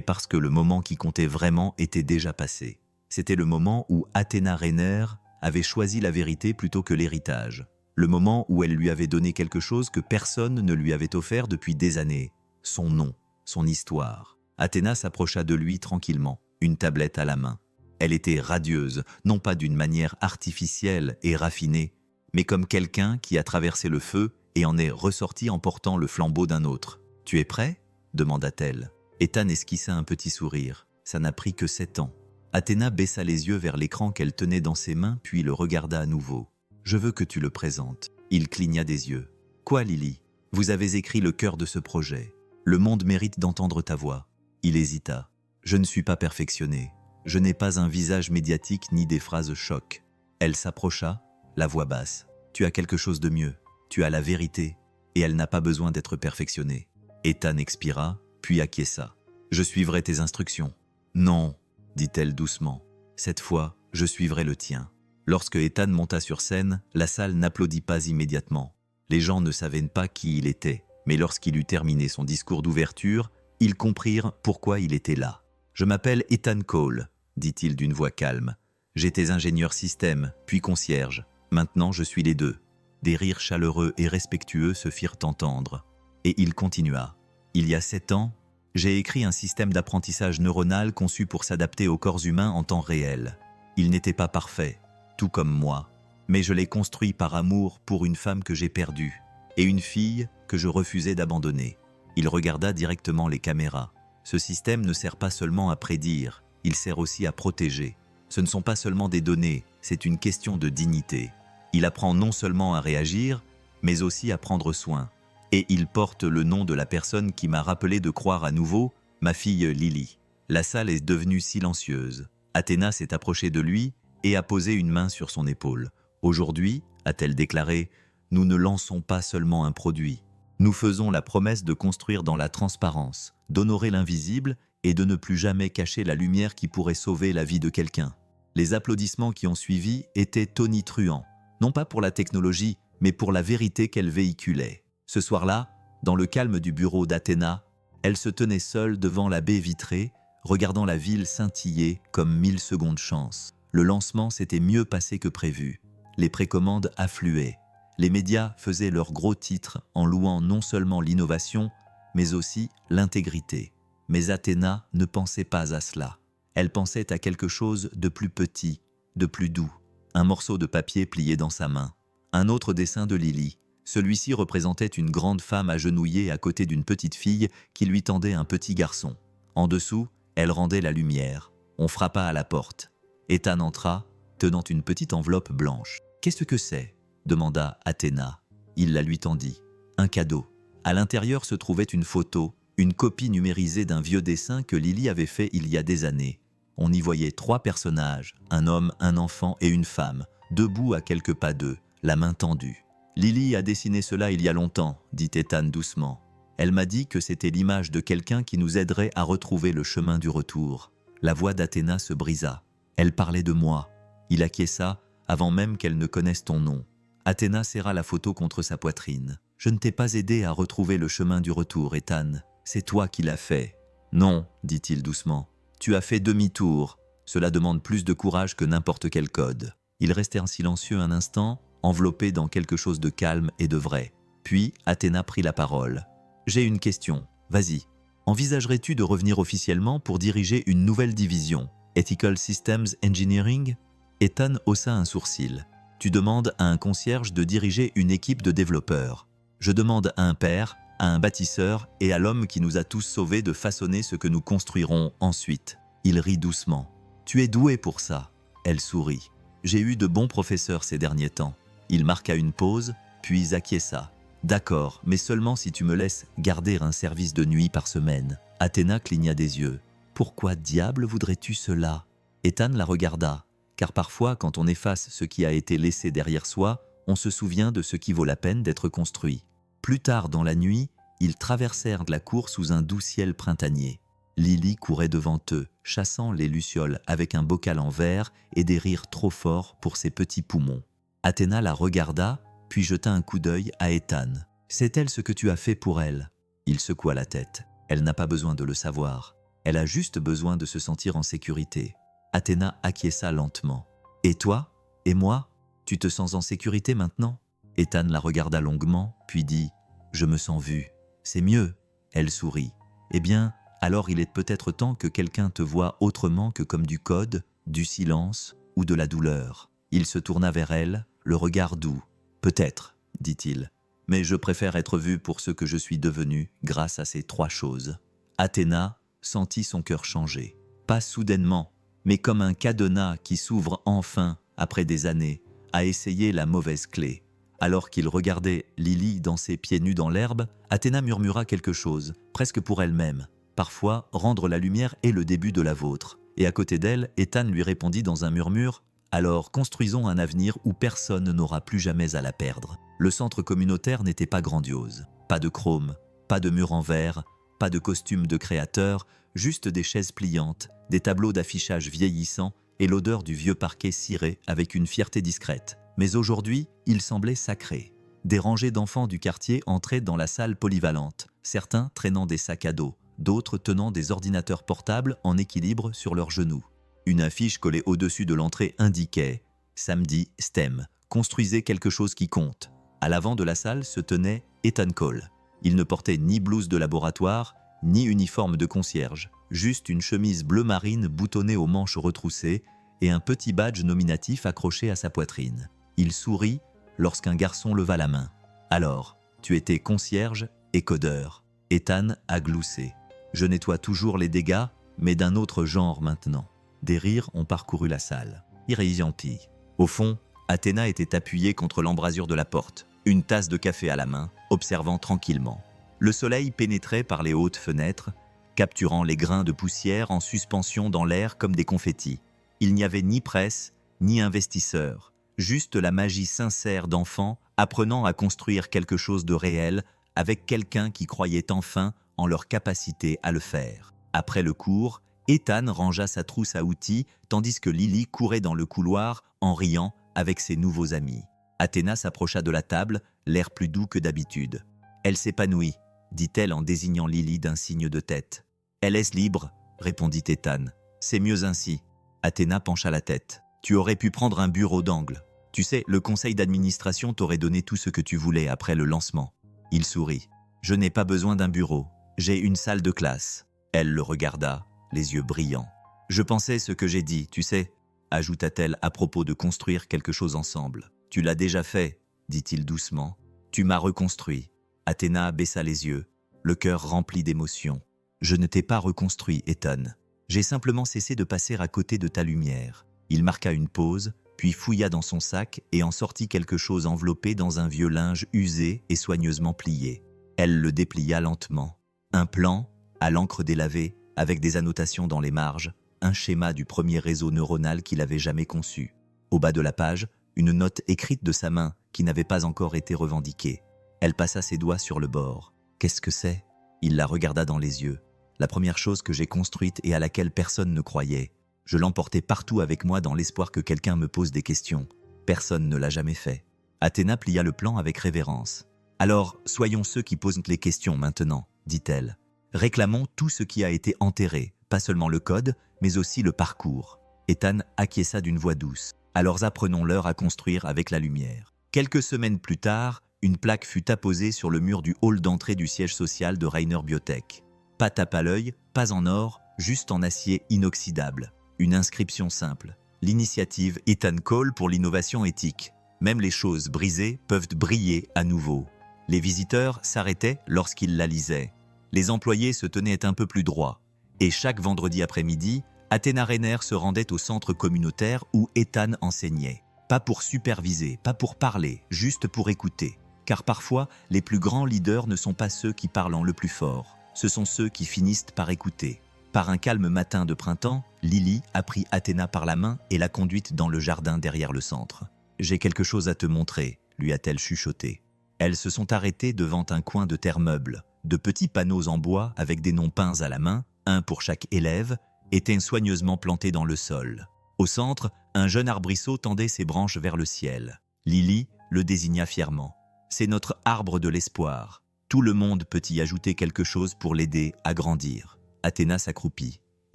parce que le moment qui comptait vraiment était déjà passé. C'était le moment où Athéna Rainer avait choisi la vérité plutôt que l'héritage. Le moment où elle lui avait donné quelque chose que personne ne lui avait offert depuis des années. Son nom, son histoire. Athéna s'approcha de lui tranquillement, une tablette à la main. Elle était radieuse, non pas d'une manière artificielle et raffinée, mais comme quelqu'un qui a traversé le feu et en est ressorti en portant le flambeau d'un autre. « Tu es prêt ?» demanda-t-elle. Ethan esquissa un petit sourire. Ça n'a pris que 7 ans. Athéna baissa les yeux vers l'écran qu'elle tenait dans ses mains, puis le regarda à nouveau. « Je veux que tu le présentes. » Il cligna des yeux. « Quoi, Lily ? Vous avez écrit le cœur de ce projet. Le monde mérite d'entendre ta voix. » Il hésita. « Je ne suis pas perfectionné. Je n'ai pas un visage médiatique ni des phrases choc. » Elle s'approcha, la voix basse. « Tu as quelque chose de mieux. Tu as la vérité. Et elle n'a pas besoin d'être perfectionnée. » Ethan expira, puis acquiesça. « Je suivrai tes instructions. »« Non, dit-elle doucement. Cette fois, je suivrai le tien. » Lorsque Ethan monta sur scène, la salle n'applaudit pas immédiatement. Les gens ne savaient pas qui il était, mais lorsqu'il eut terminé son discours d'ouverture, ils comprirent pourquoi il était là. « Je m'appelle Ethan Cole », dit-il d'une voix calme. « J'étais ingénieur système, puis concierge. Maintenant, je suis les deux. » Des rires chaleureux et respectueux se firent entendre. Et il continua. « Il y a 7 ans, j'ai écrit un système d'apprentissage neuronal conçu pour s'adapter au corps humain en temps réel. Il n'était pas parfait, tout comme moi, mais je l'ai construit par amour pour une femme que j'ai perdue et une fille que je refusais d'abandonner. » Il regarda directement les caméras. « Ce système ne sert pas seulement à prédire, il sert aussi à protéger. Ce ne sont pas seulement des données, c'est une question de dignité. Il apprend non seulement à réagir, mais aussi à prendre soin. Et il porte le nom de la personne qui m'a rappelé de croire à nouveau, ma fille Lily. » La salle est devenue silencieuse. Athéna s'est approchée de lui et a posé une main sur son épaule. « Aujourd'hui, a-t-elle déclaré, nous ne lançons pas seulement un produit. Nous faisons la promesse de construire dans la transparence, d'honorer l'invisible et de ne plus jamais cacher la lumière qui pourrait sauver la vie de quelqu'un. » Les applaudissements qui ont suivi étaient tonitruants, non pas pour la technologie, mais pour la vérité qu'elle véhiculait. Ce soir-là, dans le calme du bureau d'Athéna, elle se tenait seule devant la baie vitrée, regardant la ville scintiller comme 1000 secondes chance. Le lancement s'était mieux passé que prévu. Les précommandes affluaient. Les médias faisaient leurs gros titres en louant non seulement l'innovation, mais aussi l'intégrité. Mais Athéna ne pensait pas à cela. Elle pensait à quelque chose de plus petit, de plus doux. Un morceau de papier plié dans sa main. Un autre dessin de Lily. Celui-ci représentait une grande femme agenouillée à côté d'une petite fille qui lui tendait un petit garçon. En dessous, elle rendait la lumière. On frappa à la porte. Ethan entra, tenant une petite enveloppe blanche. « Qu'est-ce que c'est ?» demanda Athéna. Il la lui tendit. Un cadeau. À l'intérieur se trouvait une photo, une copie numérisée d'un vieux dessin que Lily avait fait il y a des années. On y voyait 3 personnages, un homme, un enfant et une femme, debout à quelques pas d'eux, la main tendue. « Lily a dessiné cela il y a longtemps, » dit Ethan doucement. « Elle m'a dit que c'était l'image de quelqu'un qui nous aiderait à retrouver le chemin du retour. » La voix d'Athéna se brisa. Elle parlait de moi. Il acquiesça avant même qu'elle ne connaisse ton nom. Athéna serra la photo contre sa poitrine. « Je ne t'ai pas aidé à retrouver le chemin du retour, Ethan. C'est toi qui l'as fait. »« Non, » dit-il doucement. « Tu as fait demi-tour. Cela demande plus de courage que n'importe quel code. » Ils restèrent silencieux un instant, enveloppés dans quelque chose de calme et de vrai. Puis Athéna prit la parole. « J'ai une question. Vas-y. Envisagerais-tu de revenir officiellement pour diriger une nouvelle division, Ethical Systems Engineering ?» Ethan haussa un sourcil. « Tu demandes à un concierge de diriger une équipe de développeurs. Je demande à un père, à un bâtisseur et à l'homme qui nous a tous sauvés de façonner ce que nous construirons ensuite. » Il rit doucement. « Tu es doué pour ça. » Elle sourit. « J'ai eu de bons professeurs ces derniers temps. » Il marqua une pause, puis acquiesça. « D'accord, mais seulement si tu me laisses garder un service de nuit par semaine. » Athéna cligna des yeux. « Pourquoi diable voudrais-tu cela ?» Ethan la regarda, car parfois, quand on efface ce qui a été laissé derrière soi, on se souvient de ce qui vaut la peine d'être construit. Plus tard dans la nuit, ils traversèrent la cour sous un doux ciel printanier. Lily courait devant eux, chassant les lucioles avec un bocal en verre et des rires trop forts pour ses petits poumons. Athéna la regarda, puis jeta un coup d'œil à Ethan. « Sait-elle ce que tu as fait pour elle ?» Il secoua la tête. Elle n'a pas besoin de le savoir. Elle a juste besoin de se sentir en sécurité. Athéna acquiesça lentement. « Et toi ? Et moi ? Tu te sens en sécurité maintenant ?» Ethan la regarda longuement, puis dit « Je me sens vue. C'est mieux. » Elle sourit. « Eh bien, alors il est peut-être temps que quelqu'un te voie autrement que comme du code, du silence ou de la douleur. » Il se tourna vers elle, le regard doux. « Peut-être, dit-il, mais je préfère être vu pour ce que je suis devenu grâce à ces 3 choses. » Athéna sentit son cœur changer. Pas soudainement, mais comme un cadenas qui s'ouvre enfin, après des années, à essayer la mauvaise clé. Alors qu'il regardait Lily danser pieds nus dans l'herbe, Athéna murmura quelque chose, presque pour elle-même. Parfois, rendre la lumière est le début de la vôtre. Et à côté d'elle, Ethan lui répondit dans un murmure « Alors construisons un avenir où personne n'aura plus jamais à la perdre. » Le centre communautaire n'était pas grandiose. Pas de chrome, pas de mur en verre, pas de costumes de créateurs, juste des chaises pliantes, des tableaux d'affichage vieillissants et l'odeur du vieux parquet ciré avec une fierté discrète. Mais aujourd'hui, il semblait sacré. Des rangées d'enfants du quartier entraient dans la salle polyvalente, certains traînant des sacs à dos, d'autres tenant des ordinateurs portables en équilibre sur leurs genoux. Une affiche collée au-dessus de l'entrée indiquait « Samedi STEM, construisez quelque chose qui compte ». À l'avant de la salle se tenait Ethan Cole. Il ne portait ni blouse de laboratoire, ni uniforme de concierge, juste une chemise bleu marine boutonnée aux manches retroussées et un petit badge nominatif accroché à sa poitrine. Il sourit lorsqu'un garçon leva la main. « Alors, tu étais concierge et codeur. » Ethan a gloussé. « Je nettoie toujours les dégâts, mais d'un autre genre maintenant. » Des rires ont parcouru la salle. Irrésianti. Au fond, Athéna était appuyée contre l'embrasure de la porte, une tasse de café à la main, observant tranquillement. Le soleil pénétrait par les hautes fenêtres, capturant les grains de poussière en suspension dans l'air comme des confettis. Il n'y avait ni presse, ni investisseurs, juste la magie sincère d'enfants apprenant à construire quelque chose de réel avec quelqu'un qui croyait enfin en leur capacité à le faire. Après le cours, Ethan rangea sa trousse à outils tandis que Lily courait dans le couloir en riant avec ses nouveaux amis. Athéna s'approcha de la table, l'air plus doux que d'habitude. « Elle s'épanouit », dit-elle en désignant Lily d'un signe de tête. « Elle est libre », répondit Ethan. « C'est mieux ainsi. » Athéna pencha la tête. « Tu aurais pu prendre un bureau d'angle. Tu sais, le conseil d'administration t'aurait donné tout ce que tu voulais après le lancement. » Il sourit. « Je n'ai pas besoin d'un bureau. J'ai une salle de classe. » Elle le regarda, les yeux brillants. « Je pensais ce que j'ai dit, tu sais, » ajouta-t-elle à propos de construire quelque chose ensemble. « Tu l'as déjà fait, » dit-il doucement. « Tu m'as reconstruit. » Athéna baissa les yeux, le cœur rempli d'émotion. « Je ne t'ai pas reconstruit, Ethan. J'ai simplement cessé de passer à côté de ta lumière. » Il marqua une pause, puis fouilla dans son sac et en sortit quelque chose enveloppé dans un vieux linge usé et soigneusement plié. Elle le déplia lentement. Un plan, à l'encre délavée, avec des annotations dans les marges, un schéma du premier réseau neuronal qu'il avait jamais conçu. Au bas de la page, une note écrite de sa main qui n'avait pas encore été revendiquée. Elle passa ses doigts sur le bord. « Qu'est-ce que c'est ?» Il la regarda dans les yeux. « La première chose que j'ai construite et à laquelle personne ne croyait. Je l'emportais partout avec moi dans l'espoir que quelqu'un me pose des questions. Personne ne l'a jamais fait. » Athéna plia le plan avec révérence. « Alors, soyons ceux qui posent les questions maintenant, » dit-elle. « Réclamons tout ce qui a été enterré, pas seulement le code, mais aussi le parcours. » Ethan acquiesça d'une voix douce. « Alors apprenons-leur à construire avec la lumière. » Quelques semaines plus tard, une plaque fut apposée sur le mur du hall d'entrée du siège social de Rainer Biotech. Pas tape à l'œil, pas en or, juste en acier inoxydable. Une inscription simple. L'initiative Ethan Cole pour l'innovation éthique. Même les choses brisées peuvent briller à nouveau. Les visiteurs s'arrêtaient lorsqu'ils la lisaient. Les employés se tenaient un peu plus droits. Et chaque vendredi après-midi, Athéna Rainer se rendait au centre communautaire où Ethan enseignait. Pas pour superviser, pas pour parler, juste pour écouter. Car parfois, les plus grands leaders ne sont pas ceux qui parlent le plus fort. Ce sont ceux qui finissent par écouter. Par un calme matin de printemps, Lily a pris Athéna par la main et l'a conduite dans le jardin derrière le centre. « J'ai quelque chose à te montrer », lui a-t-elle chuchoté. Elles se sont arrêtées devant un coin de terre meuble. De petits panneaux en bois avec des noms peints à la main, un pour chaque élève, étaient soigneusement plantés dans le sol. Au centre, un jeune arbrisseau tendait ses branches vers le ciel. Lily le désigna fièrement. « C'est notre arbre de l'espoir. Tout le monde peut y ajouter quelque chose pour l'aider à grandir. » Athéna s'accroupit. «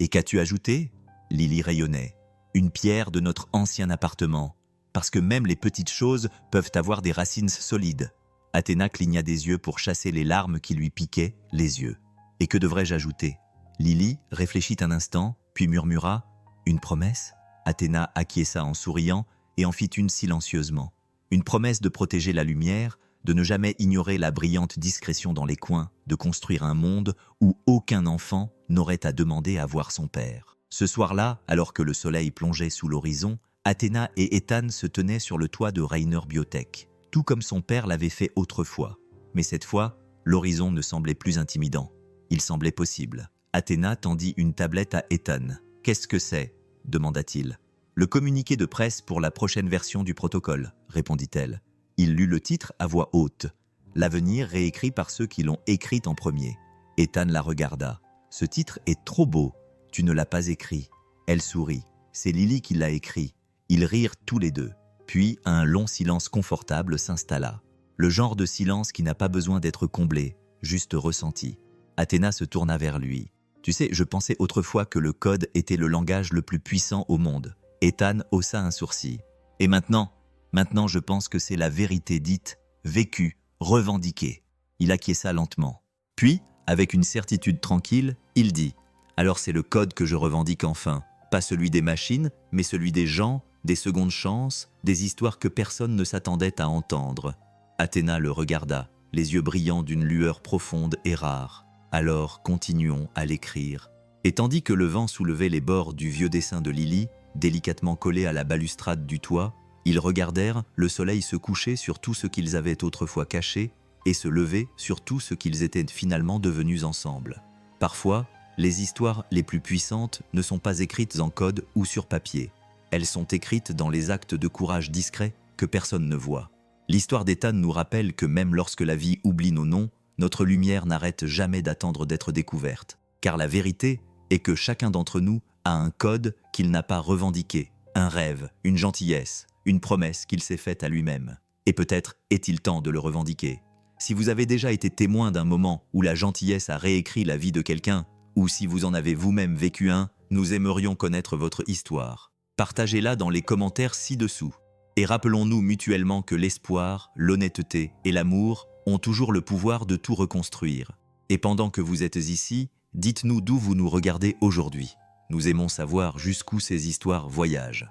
Et qu'as-tu ajouté ?» Lily rayonnait. « Une pierre de notre ancien appartement. Parce que même les petites choses peuvent avoir des racines solides. » Athéna cligna des yeux pour chasser les larmes qui lui piquaient les yeux. « Et que devrais-je ajouter ?» Lily réfléchit un instant, puis murmura « Une promesse ?» Athéna acquiesça en souriant et en fit une silencieusement. Une promesse de protéger la lumière, de ne jamais ignorer la brillante discrétion dans les coins, de construire un monde où aucun enfant n'aurait à demander à voir son père. Ce soir-là, alors que le soleil plongeait sous l'horizon, Athéna et Ethan se tenaient sur le toit de Rainer Biotech, tout comme son père l'avait fait autrefois. Mais cette fois, l'horizon ne semblait plus intimidant. Il semblait possible. Athéna tendit une tablette à Ethan. « Qu'est-ce que c'est ?» demanda-t-il. « Le communiqué de presse pour la prochaine version du protocole », répondit-elle. Il lut le titre à voix haute. « L'avenir réécrit par ceux qui l'ont écrit en premier. » Ethan la regarda. « Ce titre est trop beau. Tu ne l'as pas écrit. » Elle sourit. « c'est Lily qui l'a écrit. » Ils rirent tous les deux. Puis un long silence confortable s'installa. Le genre de silence qui n'a pas besoin d'être comblé, juste ressenti. Athéna se tourna vers lui. « Tu sais, je pensais autrefois que le code était le langage le plus puissant au monde. » Ethan haussa un sourcil. « Et maintenant je pense que c'est la vérité dite, vécue, revendiquée. » Il acquiesça lentement. Puis, avec une certitude tranquille, il dit « Alors c'est le code que je revendique enfin. Pas celui des machines, mais celui des gens, des secondes chances, des histoires que personne ne s'attendait à entendre. » Athéna le regarda, les yeux brillants d'une lueur profonde et rare. « Alors continuons à l'écrire. » Et tandis que le vent soulevait les bords du vieux dessin de Lily, délicatement collé à la balustrade du toit, ils regardèrent le soleil se coucher sur tout ce qu'ils avaient autrefois caché et se lever sur tout ce qu'ils étaient finalement devenus ensemble. Parfois, les histoires les plus puissantes ne sont pas écrites en code ou sur papier. Elles sont écrites dans les actes de courage discrets que personne ne voit. L'histoire d'Ethan nous rappelle que même lorsque la vie oublie nos noms, notre lumière n'arrête jamais d'attendre d'être découverte. Car la vérité est que chacun d'entre nous a un code qu'il n'a pas revendiqué, un rêve, une gentillesse, une promesse qu'il s'est faite à lui-même. Et peut-être est-il temps de le revendiquer. Si vous avez déjà été témoin d'un moment où la gentillesse a réécrit la vie de quelqu'un, ou si vous en avez vous-même vécu un, nous aimerions connaître votre histoire. Partagez-la dans les commentaires ci-dessous. Et rappelons-nous mutuellement que l'espoir, l'honnêteté et l'amour ont toujours le pouvoir de tout reconstruire. Et pendant que vous êtes ici, dites-nous d'où vous nous regardez aujourd'hui. Nous aimons savoir jusqu'où ces histoires voyagent.